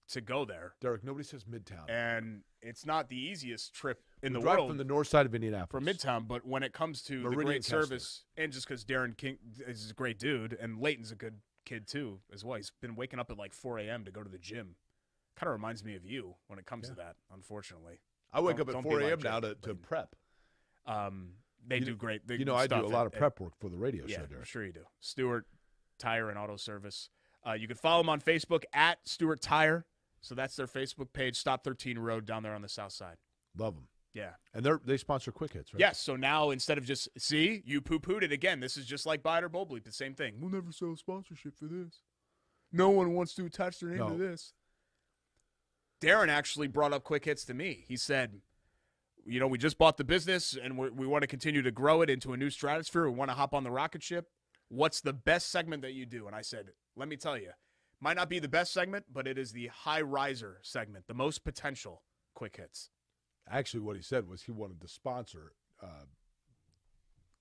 to go there. Derek, nobody says Midtown. And it's not the easiest trip in the drive world. from the north side of Indianapolis. From Midtown, but when it comes to the Meridian great Kessler. service, and just because Darren King is a great dude, and Leighton's a good kid too as well. He's been waking up at like 4 a.m. to go to the gym. Kind of reminds me of you when it comes to that, unfortunately. I wake up at Don't 4 be a.m. like now Jake, to prep. They do great. I do a lot of prep work for the radio show, Derek. I'm sure you do. Stewart Tire and Auto Service. You can follow them on Facebook at Stewart Tire. So that's their Facebook page, Stop 13 Road down there on the south side. Love them. Yeah. And they sponsor Quick Hits, right? Yes. So now instead of just, you poo-pooed it again. This is just like Bide or Bowl Bleep, the same thing. We'll never sell sponsorship for this. No one wants to attach their name to this. Darren actually brought up Quick Hits to me. He said, we just bought the business and we want to continue to grow it into a new stratosphere. We want to hop on the rocket ship. What's the best segment that you do? And I said, let me tell you, might not be the best segment, but it is the high riser segment, the most potential Quick Hits. Actually, what he said was he wanted to sponsor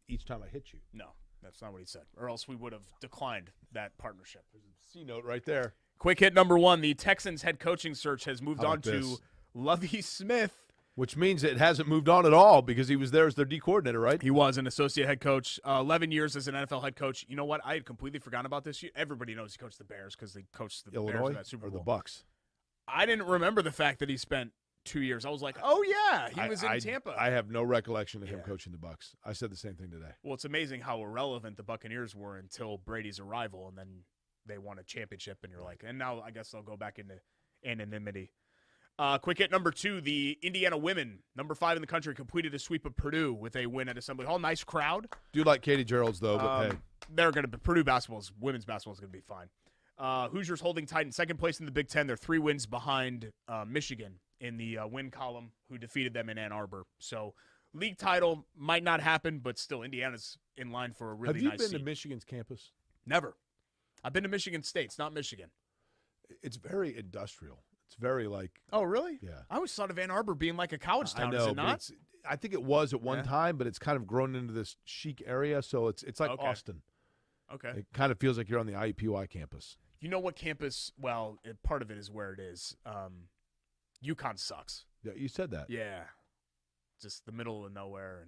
Each Time I Hit You. No, that's not what he said, or else we would have declined that partnership. There's a C note right there. Quick hit number 1, the Texans head coaching search has moved How on about to this? Lovie Smith. Which means it hasn't moved on at all because he was there as their D coordinator, right? He was an associate head coach, 11 years as an NFL head coach. You know what? I had completely forgotten about this. Everybody knows he coached the Bears because they coached the Bears Illinois in that Super or Bowl. the Bucks? I didn't remember the fact that he spent 2 years. I was like, oh, yeah, he was in Tampa. I have no recollection of him coaching the Bucks. I said the same thing today. Well, it's amazing how irrelevant the Buccaneers were until Brady's arrival, and then they won a championship, and you're like, and now I guess they'll go back into anonymity. Quick hit number 2, the Indiana women, number 5 in the country, completed a sweep of Purdue with a win at Assembly Hall. Nice crowd. Do like Katie Gerald's, though, but hey. They're going to be, women's basketball is going to be fine. Hoosiers holding tight in second place in the Big Ten. They're 3 wins behind Michigan in the win column, who defeated them in Ann Arbor. So league title might not happen, but still Indiana's in line for a really nice Have you been seat. to Michigan's campus? Never. I've been to Michigan State. It's not Michigan. It's very industrial. It's very like. Oh, really? Yeah. I always thought of Ann Arbor being like a college town. I know, Is it but not? I think it was at one time, but it's kind of grown into this chic area. So it's like Austin. Okay. It kind of feels like you're on the IUPUI campus. You know what campus? Well, part of it is where it is. UConn sucks. Yeah, you said that. Yeah. Just the middle of nowhere.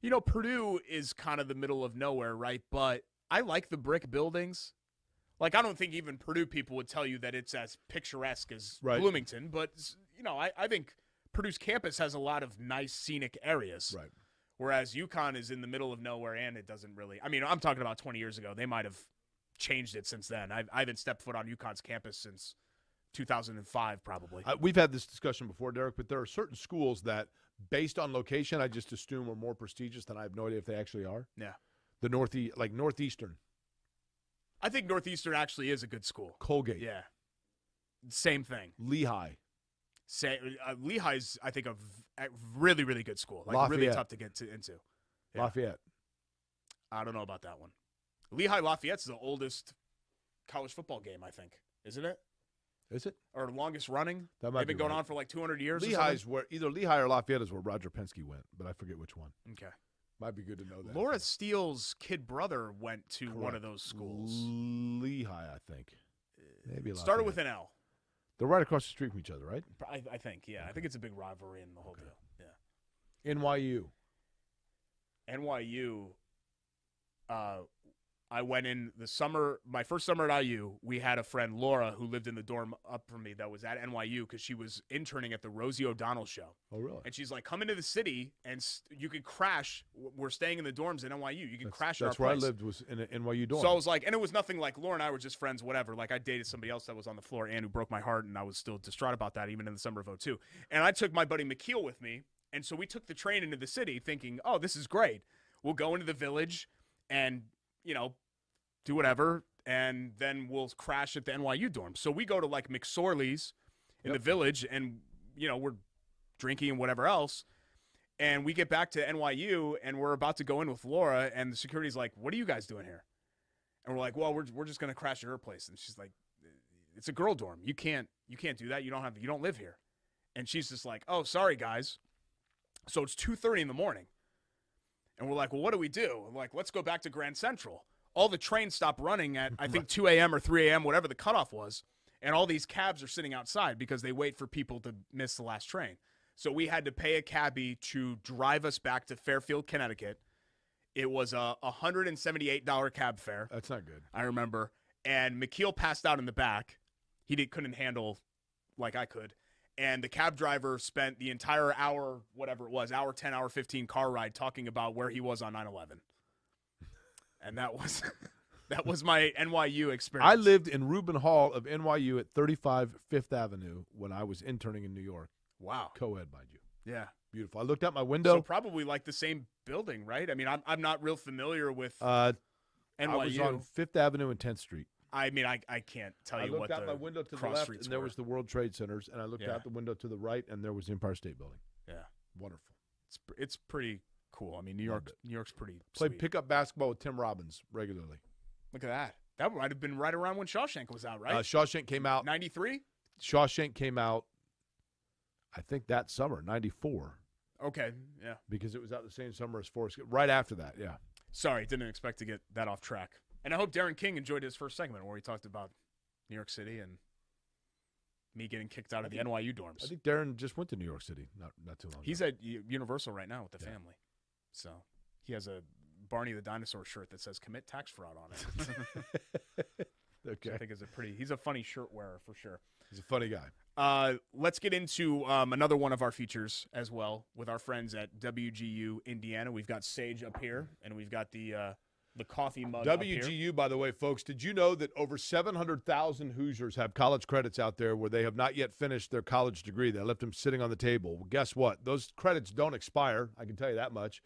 And Purdue is kind of the middle of nowhere, right? But I like the brick buildings. Like, I don't think even Purdue people would tell you that it's as picturesque as Right. Bloomington, but, I think Purdue's campus has a lot of nice scenic areas. Right. Whereas UConn is in the middle of nowhere, and it doesn't really – I mean, I'm talking about 20 years ago. They might have changed it since then. I haven't stepped foot on UConn's campus since 2005 probably. We've had this discussion before, Derek, but there are certain schools that, based on location, I just assume are more prestigious than I have no idea if they actually are. Yeah. The Northeastern. I think Northeastern actually is a good school. Colgate. Yeah. Same thing. Lehigh. Lehigh's, I think, a really, really good school. Like, Lafayette. really tough to get into. Yeah. Lafayette. I don't know about that one. Lehigh-Lafayette's the oldest college football game, I think. Isn't it? Is it? Or longest running? That might They've been be going right. on for like 200 years Lehigh's where either Lehigh or Lafayette is where Roger Penske went, but I forget which one. Okay. Might be good to know that. Laura Steele's kid brother went to one Correct. of those schools. Lehigh, I think. Maybe Started Lafayette. with an L. They're right across the street from each other, right? I think, yeah. I think it's a big rivalry in the whole deal. Yeah. NYU. NYU, I went in the summer, my first summer at IU, we had a friend, Laura, who lived in the dorm up from me that was at NYU because she was interning at the Rosie O'Donnell show. Oh, really? And she's like, come into the city and you can crash. We're staying in the dorms at NYU. You can crash at our That's where place. I lived, was in an NYU dorm. So I was like, and it was nothing like Laura and I were just friends, whatever. Like I dated somebody else that was on the floor and who broke my heart, and I was still distraught about that even in the summer of 2002. And I took my buddy McKeel with me, and so we took the train into the city thinking, oh, this is great. We'll go into the village and, do whatever, and then we'll crash at the NYU dorm. So we go to like McSorley's in the village, and, we're drinking and whatever else. And we get back to NYU, and we're about to go in with Laura, and the security's like, what are you guys doing here? And we're like, well, we're just going to crash at her place. And she's like, it's a girl dorm. You can't do that. You don't live here. And she's just like, oh, sorry, guys. So it's 2:30 in the morning. And we're like, well, what do we do? I'm like, let's go back to Grand Central. All the trains stop running at, I think, 2 a.m. or 3 a.m., whatever the cutoff was. And all these cabs are sitting outside because they wait for people to miss the last train. So we had to pay a cabbie to drive us back to Fairfield, Connecticut. It was a $178 cab fare. That's not good. I remember. And McKeel passed out in the back. He couldn't handle like I could. And the cab driver spent the entire hour, whatever it was, hour 10, hour 15 car ride talking about where he was on 9/11. And that was my NYU experience. I lived in Reuben Hall of NYU at 35 Fifth Avenue when I was interning in New York. Wow. Co-ed, mind you. Yeah. Beautiful. I looked out my window. So probably like the same building, right? I mean, I'm not real familiar with NYU. NYU. I was on 5th Avenue and 10th Street. I mean, I can't tell you what the I looked out my window to the cross left, streets and there were. was the World Trade Centers, and I looked out the window to the right, and there was the Empire State Building. Yeah. Wonderful. It's pretty cool. I mean, New York's pretty Played sweet. pickup basketball with Tim Robbins regularly. Look at that. That might have been right around when Shawshank was out, right? Shawshank came out. 93? Shawshank came out, I think, that summer, 94. Okay, yeah. Because it was out the same summer as Forrest. Right after that, yeah. Sorry, didn't expect to get that off track. And I hope Darren King enjoyed his first segment where he talked about New York City and me getting kicked out of the NYU dorms. I think Darren just went to New York City not too long ago. He's at Universal right now with the family. So he has a Barney the Dinosaur shirt that says commit tax fraud on it. Okay. I think he's a funny shirt wearer for sure. He's a funny guy. Let's get into another one of our features as well with our friends at WGU Indiana. We've got Sage up here, and we've got the coffee mug up here. WGU, by the way, folks, did you know that over 700,000 Hoosiers have college credits out there where they have not yet finished their college degree? They left them sitting on the table. Well, guess what? Those credits don't expire. I can tell you that much.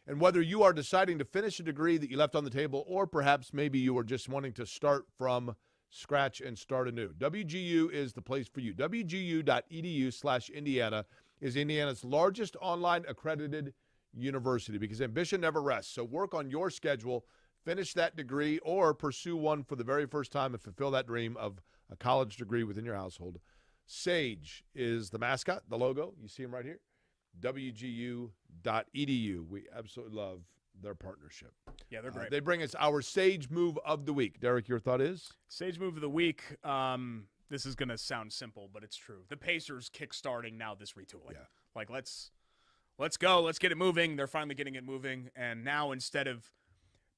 And whether you are deciding to finish a degree that you left on the table, or perhaps maybe you are just wanting to start from scratch and start anew, WGU is the place for you. WGU.edu/Indiana is Indiana's largest online accredited university because ambition never rests. So work on your schedule, finish that degree, or pursue one for the very first time and fulfill that dream of a college degree within your household. Sage is the mascot, the logo. You see him right here. WGU.edu. We absolutely love their partnership. Yeah, they're great. They bring us our Sage Move of the Week. Derek, your thought is? Sage Move of the Week. This is going to sound simple, but it's true. The Pacers kickstarting now this retooling. Yeah. Like, let's go. Let's get it moving. They're finally getting it moving. And now instead of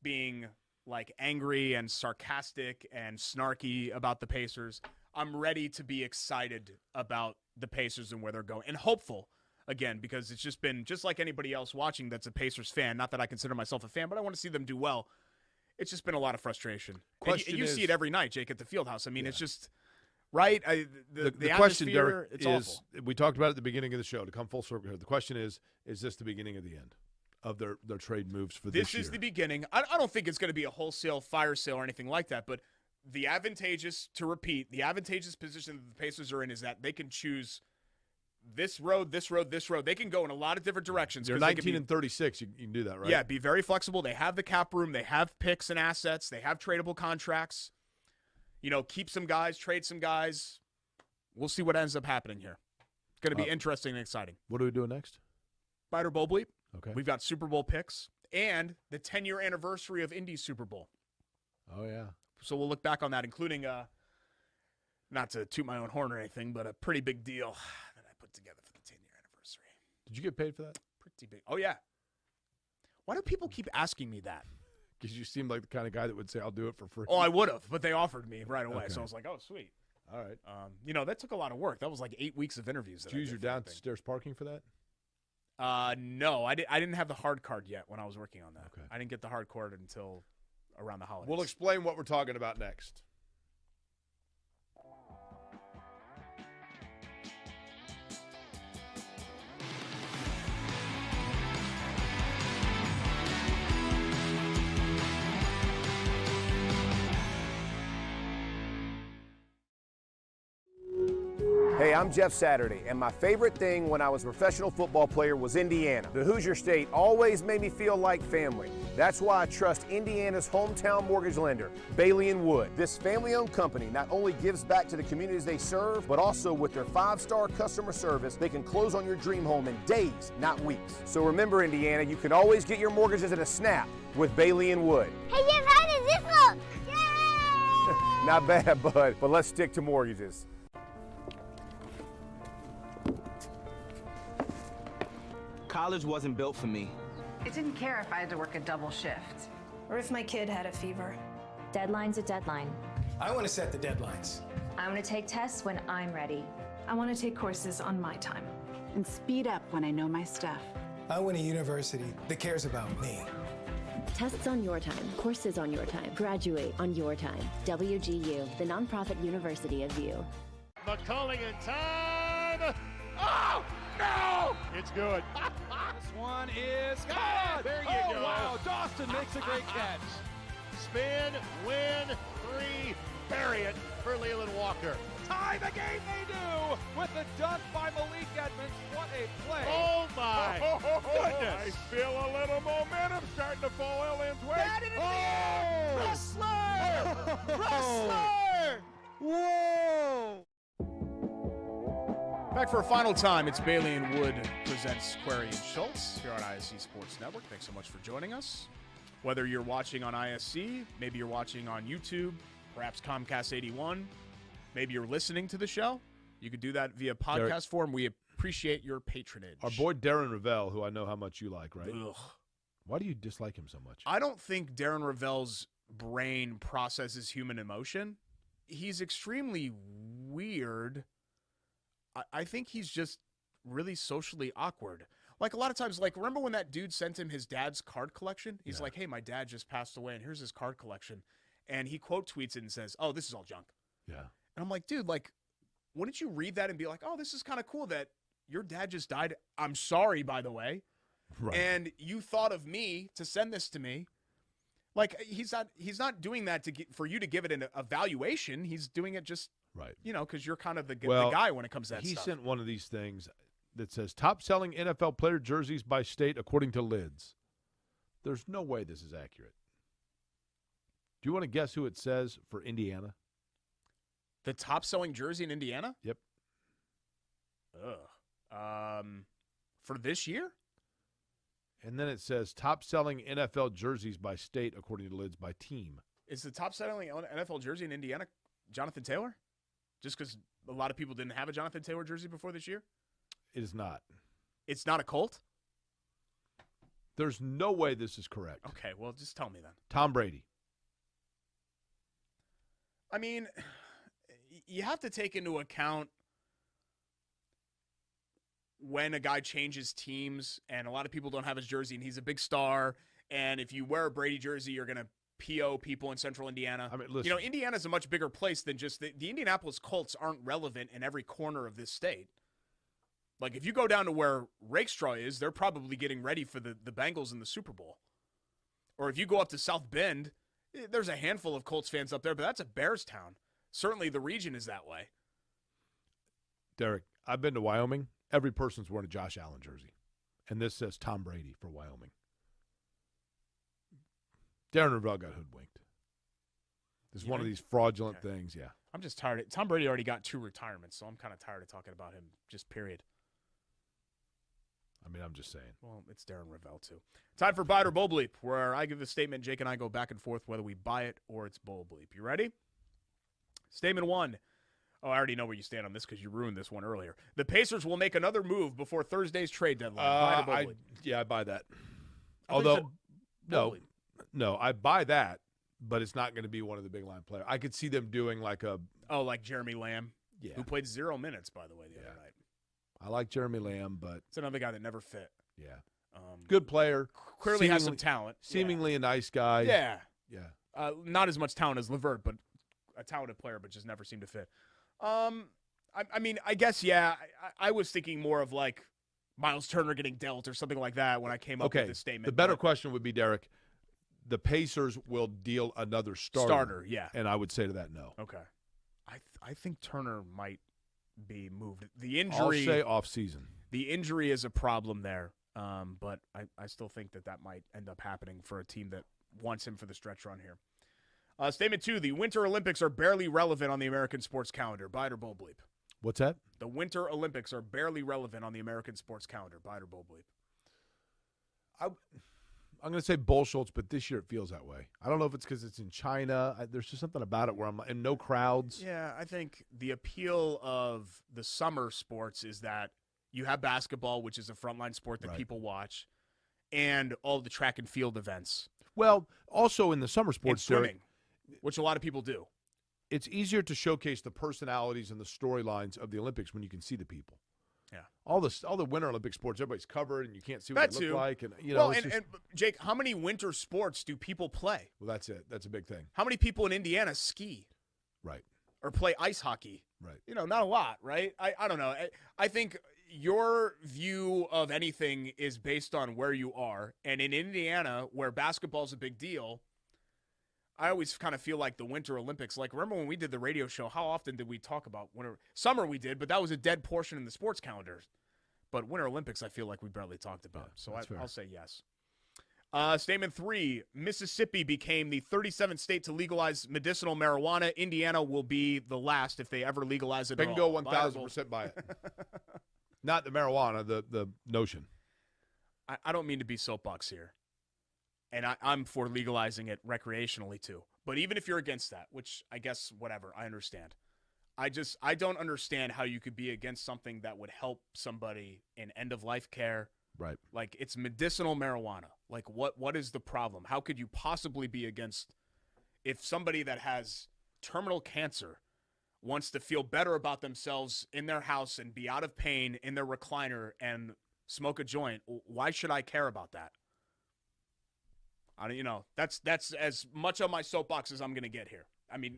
being like angry and sarcastic and snarky about the Pacers. I'm ready to be excited about the Pacers and where they're going and hopeful again, because it's just been just like anybody else watching that's a Pacers fan. Not that I consider myself a fan, but I want to see them do well. It's just been a lot of frustration. You see it every night, Jake, at the Fieldhouse. I mean, It's just right. The question, atmosphere, Derek, it's is awful. we talked about it at the beginning of the show. To come full circle here, the question is this the beginning of the end of their trade moves for this year? This is the beginning. I don't think it's going to be a wholesale fire sale or anything like that, but the advantageous position that the Pacers are in is that they can choose this road. They can go in a lot of different directions. They're 19 and 36. You can do that, right? Yeah, be very flexible. They have the cap room. They have picks and assets. They have tradable contracts. Keep some guys, trade some guys. We'll see what ends up happening here. It's going to be interesting and exciting. What are we doing next? Spider Bowl bleep. Okay. We've got Super Bowl picks and the 10-year anniversary of Indy's Super Bowl. Oh, yeah. So we'll look back on that, including, not to toot my own horn or anything, but a pretty big deal that I put together for the 10-year anniversary. Did you get paid for that? Pretty big. Oh, yeah. Why do people keep asking me that? Because you seem like the kind of guy that would say, I'll do it for free. Oh, I would have, but they offered me right away. Okay. So I was like, oh, sweet. All right. That took a lot of work. That was like 8 weeks of interviews. Did you use your downstairs parking for that? No, I didn't have the hard card yet when I was working on that. Okay. I didn't get the hard card until around the holidays. We'll explain what we're talking about next. Hey, I'm Jeff Saturday, and my favorite thing when I was a professional football player was Indiana. The Hoosier State always made me feel like family. That's why I trust Indiana's hometown mortgage lender, Bailey & Wood. This family-owned company not only gives back to the communities they serve, but also with their 5-star customer service, they can close on your dream home in days, not weeks. So remember, Indiana, you can always get your mortgages at a snap with Bailey & Wood. Hey, Jeff, how does this look? Yay! Not bad, bud, but let's stick to mortgages. College wasn't built for me. I didn't care if I had to work a double shift. Or if my kid had a fever. Deadline's a deadline. I want to set the deadlines. I want to take tests when I'm ready. I want to take courses on my time. And speed up when I know my stuff. I want a university that cares about me. Tests on your time, courses on your time, graduate on your time. WGU, the nonprofit university of you. McCulling in time. Oh, no! It's good. This one is good. There you go. Wow, Dawson makes a great catch. Spin, win, 3, bury it for Leland Walker. Tie the game they do with the dunk by Malik Edmonds. What a play. Oh, my goodness. I feel a little momentum starting to fall Ellen's way. That is Wrestler! Wrestler! Whoa! Back for a final time, it's Bailey & Wood presents Query and Schultz here on ISC Sports Network. Thanks so much for joining us. Whether you're watching on ISC, maybe you're watching on YouTube, perhaps Comcast 81, maybe you're listening to the show, you could do that via podcast form. We appreciate your patronage. Our boy Darren Ravel, who I know how much you like, right? Ugh. Why do you dislike him so much? I don't think Darren Ravel's brain processes human emotion. He's extremely weird. I think he's just really socially awkward. Like a lot of times, like remember when that dude sent him his dad's card collection? He's like, hey, my dad just passed away and here's his card collection. And he quote tweets it and says, oh, this is all junk. Yeah. And I'm like, dude, like, wouldn't you read that and be like, oh, this is kind of cool that your dad just died. I'm sorry, by the way. Right. And you thought of me to send this to me. Like he's not doing that for you to give it an evaluation. He's doing it just, right. Because you're kind of the guy when it comes to that he stuff. sent one of these things that says top selling NFL player jerseys by state according to Lids. There's no way this is accurate. Do you want to guess who it says for Indiana? The top selling jersey in Indiana? Yep. For this year? And then it says top selling NFL jerseys by state according to Lids by team. Is the top selling NFL jersey in Indiana Jonathan Taylor? Just because a lot of people didn't have a Jonathan Taylor jersey before this year? It is not. It's not a Colt? There's no way this is correct. Okay, well, just tell me then. Tom Brady. I mean, you have to take into account when a guy changes teams, and a lot of people don't have his jersey, and he's a big star. And if you wear a Brady jersey, you're going to PO people in Central Indiana. I mean, listen, Indiana's a much bigger place than just the Indianapolis Colts aren't relevant in every corner of this state. Like, if you go down to where Rakestraw is, they're probably getting ready for the Bengals in the Super Bowl. Or if you go up to South Bend, there's a handful of Colts fans up there, but that's a Bears town. Certainly the region is that way. Derek, I've been to Wyoming. Every person's wearing a Josh Allen jersey. And this says Tom Brady for Wyoming. Darren Ravel got hoodwinked. It's one of these fraudulent things, yeah. I'm just tired. Tom Brady already got 2 retirements, so I'm kind of tired of talking about him, just period. I mean, I'm just saying. Well, it's Darren Ravel, too. Time for Buy It or Bull Bleep, where I give a statement, Jake and I go back and forth whether we buy it or it's Bull Bleep. You ready? Statement 1. Oh, I already know where you stand on this because you ruined this one earlier. The Pacers will make another move before Thursday's trade deadline. Buy it or Bull Bleep? Yeah, I buy that. Although, no, I buy that, but it's not going to be one of the big line players. I could see them doing like a... Oh, like Jeremy Lamb? Yeah. Who played 0 minutes, by the way, the other night. I like Jeremy Lamb, but... It's another guy that never fit. Yeah. Good player. Clearly has some talent. Seemingly a nice guy. Yeah. Yeah. Not as much talent as LeVert, but a talented player, but just never seemed to fit. I mean, I guess, yeah, I was thinking more of like Miles Turner getting dealt or something like that when I came up with this statement. The better question would be, Derek, the Pacers will deal another starter. Yeah. And I would say to that, no. Okay. I think Turner might be moved. The injury. I'll say off season. The injury is a problem there, but I still think that might end up happening for a team that wants him for the stretch run here. Statement 2, the Winter Olympics are barely relevant on the American sports calendar. Buy it or Bull Bleep? What's that? The Winter Olympics are barely relevant on the American sports calendar. Buy it or Bull Bleep? I'm going to say Bull Schultz, but this year it feels that way. I don't know if it's because it's in China. There's just something about it where I'm and no crowds. Yeah, I think the appeal of the summer sports is that you have basketball, which is a frontline sport that people watch, and all the track and field events. Well, also in the summer sports, and swimming, which a lot of people do. It's easier to showcase the personalities and the storylines of the Olympics when you can see the people. Yeah, all the Winter Olympic sports, everybody's covered and you can't see what they look like, and you know. Well, and Jake, how many winter sports do people play? Well, that's it. That's a big thing. How many people in Indiana ski? Right. Or play ice hockey? Right. You know, not a lot, right? I don't know. I think your view of anything is based on where you are, and in Indiana, where basketball's a big deal, I always kind of feel like the Winter Olympics. Like, remember when we did the radio show, how often did we talk about winter? Summer we did, but that was a dead portion in the sports calendar. But Winter Olympics, I feel like we barely talked about. So I'll say yes. Statement 3, Mississippi became the 37th state to legalize medicinal marijuana. Indiana will be the last if they ever legalize it at all. Bingo, 1,000% buy it. Not the marijuana, the notion. I don't mean to be soapbox here. And I'm for legalizing it recreationally too. But even if you're against that, which I guess, whatever, I understand. I don't understand how you could be against something that would help somebody in end-of-life care. Right. Like, it's medicinal marijuana. Like, what is the problem? How could you possibly be against if somebody that has terminal cancer wants to feel better about themselves in their house and be out of pain in their recliner and smoke a joint? Why should I care about that? That's as much on my soapbox as I'm going to get here. I mean,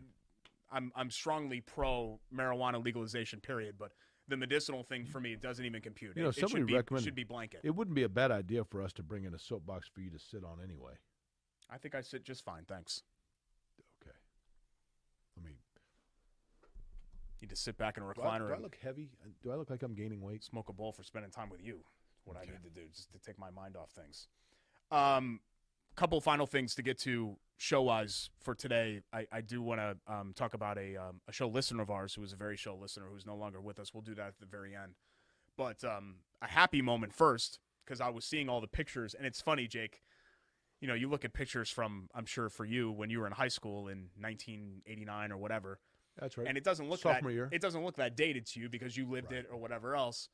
I'm strongly pro marijuana legalization, period. But the medicinal thing for me doesn't even compute. You know, somebody recommended should be blanket. It wouldn't be a bad idea for us to bring in a soapbox for you to sit on anyway. I think I sit just fine, thanks. Okay. Let me. Need to sit back in a recliner. Do I look heavy? Do I look like I'm gaining weight? Smoke a bowl for spending time with you. What I need to do just to take my mind off things. Couple final things to get to show-wise for today. I do want to talk about a show listener of ours who is a very show listener who's no longer with us. We'll do that at the very end. But a happy moment first, because I was seeing all the pictures. And it's funny, Jake. You know, you look at pictures from, I'm sure for you, when you were in high school in 1989 or whatever. That's right. And it doesn't look Sophomore year. It doesn't look that dated to you because you lived it or whatever else.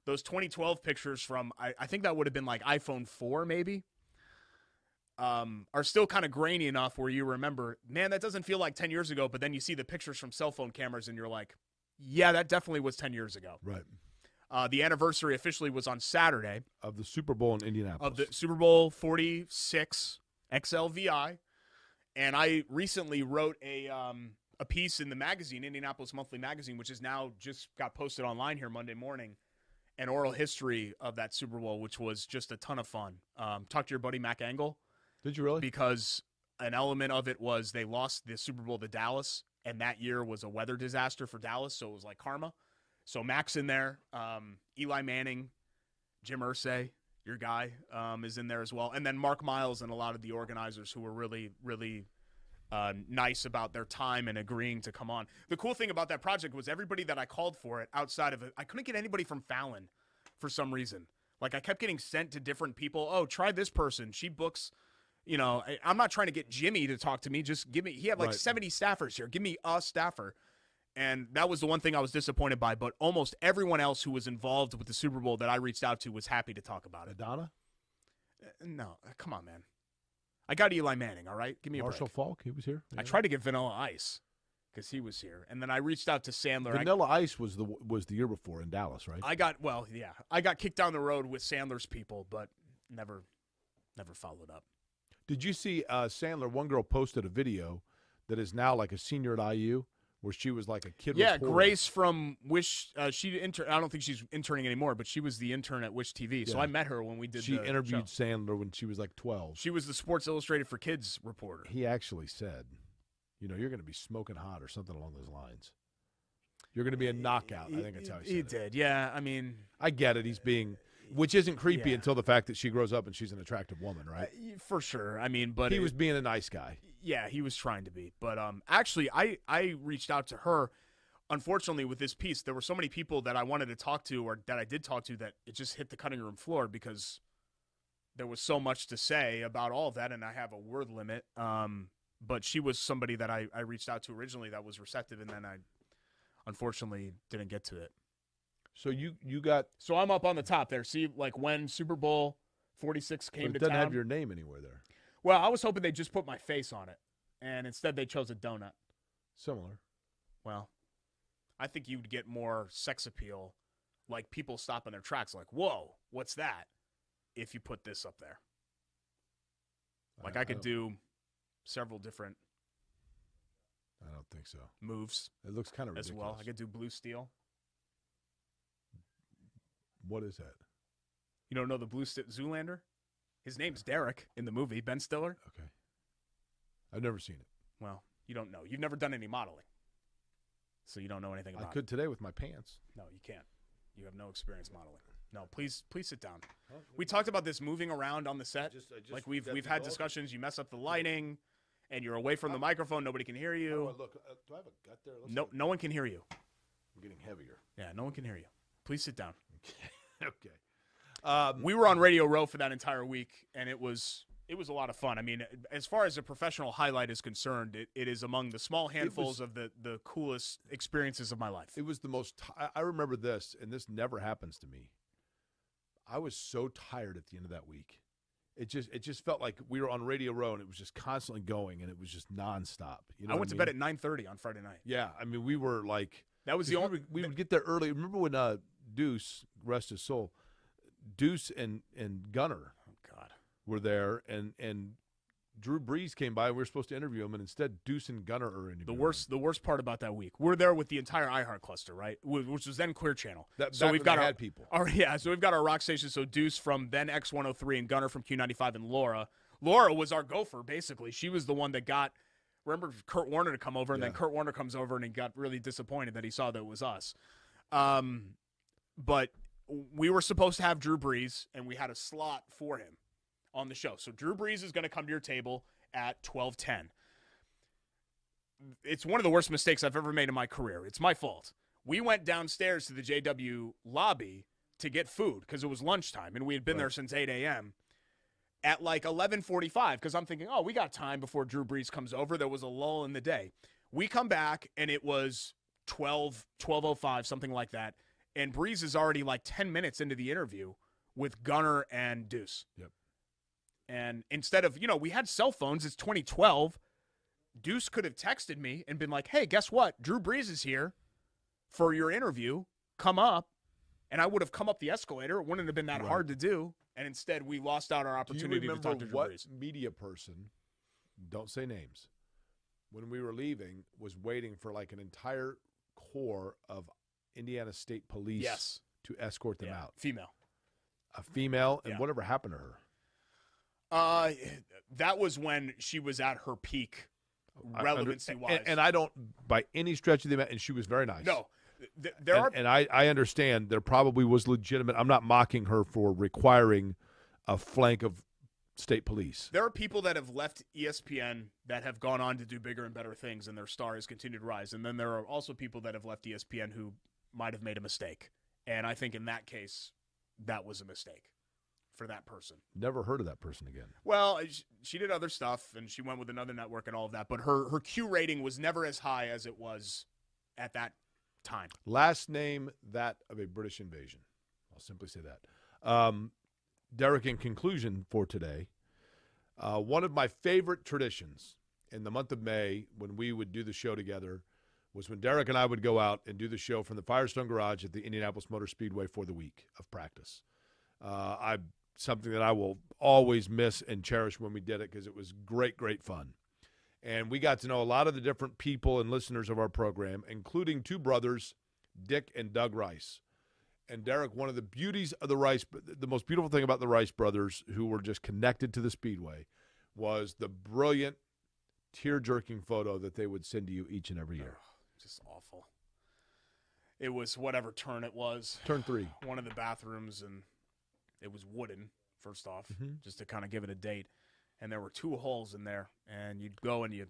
Those 2012 pictures from, I think that would have been like iPhone 4 maybe. are still kind of grainy enough where you remember, man, that doesn't feel like 10 years ago, but then you see the pictures from cell phone cameras and you're like, yeah, that definitely was 10 years ago. Right. The anniversary officially was on Saturday. Of the Super Bowl in Indianapolis. Of the Super Bowl 46 XLVI. And I recently wrote a piece in the magazine, Indianapolis Monthly Magazine, which is now just got posted online here Monday morning, an oral history of that Super Bowl, which was just a ton of fun. Talked to your buddy Mac Angle. Did you really? Because an element of it was they lost the Super Bowl to Dallas, and that year was a weather disaster for Dallas, so it was like karma. So Mac's in there. Eli Manning, Jim Irsay, your guy, is in there as well. And then Mark Miles and a lot of the organizers who were really, really nice about their time and agreeing to come on. The cool thing about that project was everybody that I called for it outside of it, I couldn't get anybody from Fallon for some reason. Like I kept getting sent to different people. Oh, try this person. She books, I'm not trying to get Jimmy to talk to me. Just give me, he had like 70 staffers here. Give me a staffer. And that was the one thing I was disappointed by. But almost everyone else who was involved with the Super Bowl that I reached out to was happy to talk about it. Madonna? No, come on, man. I got Eli Manning, all right? Give me a Marshall break. Faulk, he was here. I tried to get Vanilla Ice because he was here. And then I reached out to Sandler. Vanilla Ice was the year before in Dallas, right? I got kicked down the road with Sandler's people, but never followed up. Did you see Sandler? One girl posted a video that is now like a senior at IU, where she was like a kid. Yeah, reporter. Grace from Wish. I don't think she's interning anymore, but she was the intern at Wish TV. So I met her when we did. She the interviewed show. Sandler when she was like 12. She was the Sports Illustrated for Kids reporter. He actually said, "You're going to be smoking hot" or something along those lines. You're going to be a knockout. I think that's how he said it. He did. Yeah, I mean, I get it. He's being. Which isn't creepy until the fact that she grows up and she's an attractive woman, right? For sure. I mean, but he was being a nice guy. Yeah, he was trying to be. But actually, I reached out to her. Unfortunately, with this piece, there were so many people that I wanted to talk to or that I did talk to that it just hit the cutting room floor because there was so much to say about all of that, and I have a word limit. But she was somebody that I reached out to originally that was receptive, and then I unfortunately didn't get to it. So you got. So I'm up on the top there. See, like when Super Bowl 46 came to town. It doesn't have your name anywhere there. Well, I was hoping they'd just put my face on it, and instead they chose a donut. Similar. Well, I think you'd get more sex appeal, like people stop in their tracks like, whoa, what's that, if you put this up there. Like I could do several different I don't think so. moves. It looks kind of ridiculous. As well. I could do Blue Steel. What is that? You don't know the Blue Zoolander? His name's Derek in the movie, Ben Stiller. Okay. I've never seen it. Well, you don't know. You've never done any modeling. So you don't know anything about it. I could today with my pants. No, you can't. You have no experience modeling. No, please sit down. We talked about this moving around on the set. Like we've had discussions. You mess up the lighting, and you're away from the microphone. Nobody can hear you. Oh, look, do I have a gut there? No one can hear you. I'm getting heavier. Yeah, no one can hear you. Please sit down. Okay. We were on Radio Row for that entire week, and it was a lot of fun. I mean, as far as a professional highlight is concerned, it is among the small handfuls of the coolest experiences of my life. It was the most I remember this, and this never happens to me. I was so tired at the end of that week. It just felt like we were on Radio Row, and it was just constantly going, and it was just nonstop. I went to bed at 9:30 on Friday night. Yeah, I mean, we were like that was the only. We would get there early. Remember when Deuce, rest his soul, Deuce and Gunner, were there, and Drew Brees came by. We were supposed to interview him, and instead Deuce and Gunner are interviewing him. The worst part about that week, we're there with the entire iHeart cluster, right? Which was then Clear Channel. So we've got our people. So we've got our rock station. So Deuce from then X103 and Gunner from Q95 and Laura. Laura was our gopher, basically. She was the one that got. Remember Kurt Warner to come over, and then Kurt Warner comes over, and he got really disappointed that he saw that it was us. But we were supposed to have Drew Brees, and we had a slot for him on the show. So Drew Brees is going to come to your table at 12:10. It's one of the worst mistakes I've ever made in my career. It's my fault. We went downstairs to the JW lobby to get food because it was lunchtime, and we had been there since 8 a.m. At like 11:45 because I'm thinking, we got time before Drew Brees comes over. There was a lull in the day. We come back, and it was 12:05, something like that. And Brees is already like 10 minutes into the interview with Gunner and Deuce. Yep. And instead of, we had cell phones. It's 2012. Deuce could have texted me and been like, hey, guess what? Drew Brees is here for your interview. Come up. And I would have come up the escalator. It wouldn't have been that hard to do. And instead, we lost out our opportunity to talk to Drew Brees. What media person, don't say names, when we were leaving, was waiting for like an entire corps of Indiana State Police to escort them out? Female. A female? And whatever happened to her? That was when she was at her peak, relevancy-wise. And I don't, by any stretch of the and she was very nice. No. I understand there probably was legitimate. I'm not mocking her for requiring a flank of state police. There are people that have left ESPN that have gone on to do bigger and better things, and their star has continued to rise. And then there are also people that have left ESPN who might have made a mistake. And I think in that case, that was a mistake for that person. Never heard of that person again. Well, she did other stuff, and she went with another network and all of that. But her Q rating was never as high as it was at that time. Last name that of a British invasion. I'll simply say that. Derek, in conclusion for today, one of my favorite traditions in the month of May when we would do the show together was when Derek and I would go out and do the show from the Firestone Garage at the Indianapolis Motor Speedway for the week of practice. Something that I will always miss and cherish when we did it because it was great, great fun. And we got to know a lot of the different people and listeners of our program, including two brothers, Dick and Doug Rice. And Derek, one of the beauties of the most beautiful thing about the Rice brothers, who were just connected to the Speedway, was the brilliant, tear-jerking photo that they would send to you each and every year. Just awful. It was whatever turn it was. Turn 3. One of the bathrooms, and it was wooden, first off, just to kind of give it a date. And there were 2 holes in there, and you'd go and you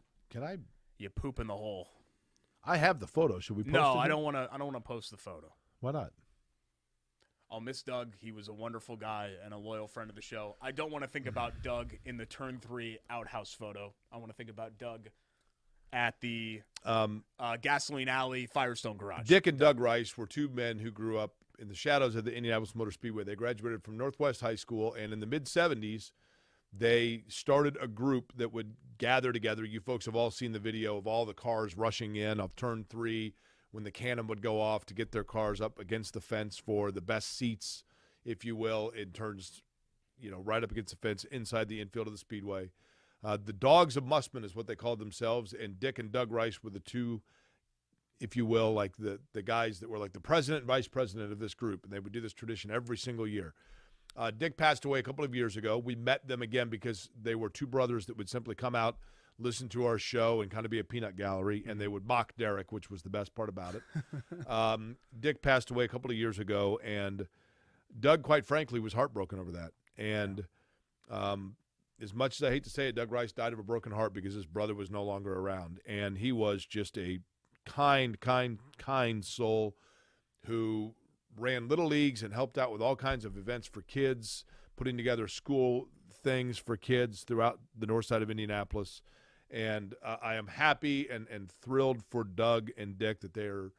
poop in the hole. I have the photo. Should we post it? No, I don't want to post the photo. Why not? I'll miss Doug. He was a wonderful guy and a loyal friend of the show. I don't want to think about Doug in the Turn 3 outhouse photo. I want to think about Doug at the Gasoline Alley Firestone Garage. Dick and Doug Rice were 2 men who grew up in the shadows of the Indianapolis Motor Speedway. They graduated from Northwest High School, and in the mid-'70s, they started a group that would gather together. You folks have all seen the video of all the cars rushing in of Turn 3 when the cannon would go off to get their cars up against the fence for the best seats, if you will, in turns, right up against the fence inside the infield of the Speedway. The Dogs of Mussman is what they called themselves, and Dick and Doug Rice were the 2, if you will, like the guys that were like the president and vice president of this group, and they would do this tradition every single year. Dick passed away a couple of years ago. We met them again because they were 2 brothers that would simply come out, listen to our show, and kind of be a peanut gallery, and they would mock Derek, which was the best part about it. Dick passed away a couple of years ago, and Doug, quite frankly, was heartbroken over that. And as much as I hate to say it, Doug Rice died of a broken heart because his brother was no longer around. And he was just a kind soul who ran little leagues and helped out with all kinds of events for kids, putting together school things for kids throughout the north side of Indianapolis. And I am happy and thrilled for Doug and Dick that they're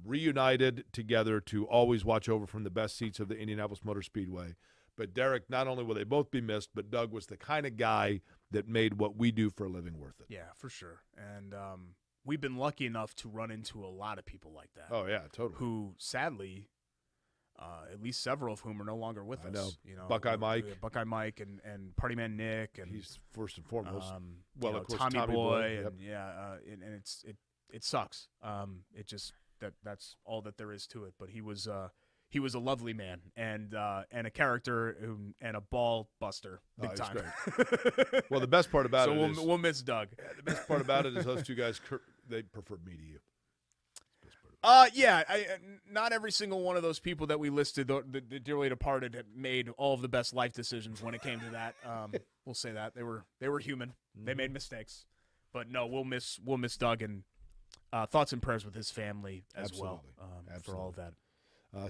reunited together to always watch over from the best seats of the Indianapolis Motor Speedway. But Derek, not only will they both be missed, but Doug was the kind of guy that made what we do for a living worth it. Yeah, for sure. And we've been lucky enough to run into a lot of people like that. Oh, yeah, totally. Who, sadly, at least several of whom are no longer with us. I know. Buckeye Mike. Buckeye Mike and Party Man Nick. And he's first and foremost. Of course, Tommy Boy. And, it sucks. It just that's all that there is to it. But he was a lovely man and a character and a ball buster big time. Great. Well, the best part about it is we'll miss Doug. The best part about it is those 2 guys, they preferred me to you. Not every single one of those people that we listed, the dearly departed, had made all of the best life decisions when it came to that. We'll say that they were human. Mm-hmm. They made mistakes, but no, we'll miss Doug, and thoughts and prayers with his family as well for all of that.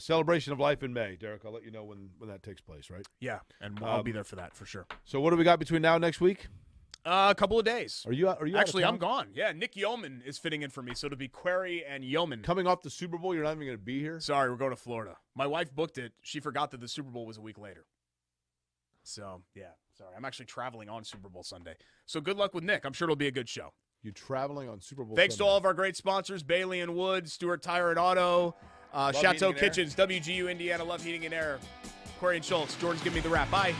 Celebration of life in May, Derek. I'll let you know when that takes place, right? Yeah, and I'll be there for that for sure. So what do we got between now and next week? A couple of days. Are you Actually, I'm gone. Yeah, Nick Yeoman is fitting in for me, so it'll be Query and Yeoman. Coming off the Super Bowl, you're not even going to be here? Sorry, we're going to Florida. My wife booked it. She forgot that the Super Bowl was a week later. So, yeah. Sorry, I'm actually traveling on Super Bowl Sunday. So good luck with Nick. I'm sure it'll be a good show. You traveling on Super Bowl Thanks Sunday. to all of our great sponsors, Bailey & Wood, Stewart Tire and Auto, Chateau Kitchens, WGU Indiana, Love Heating and Air, Corey and Schultz. Jordan's giving me the wrap. Bye.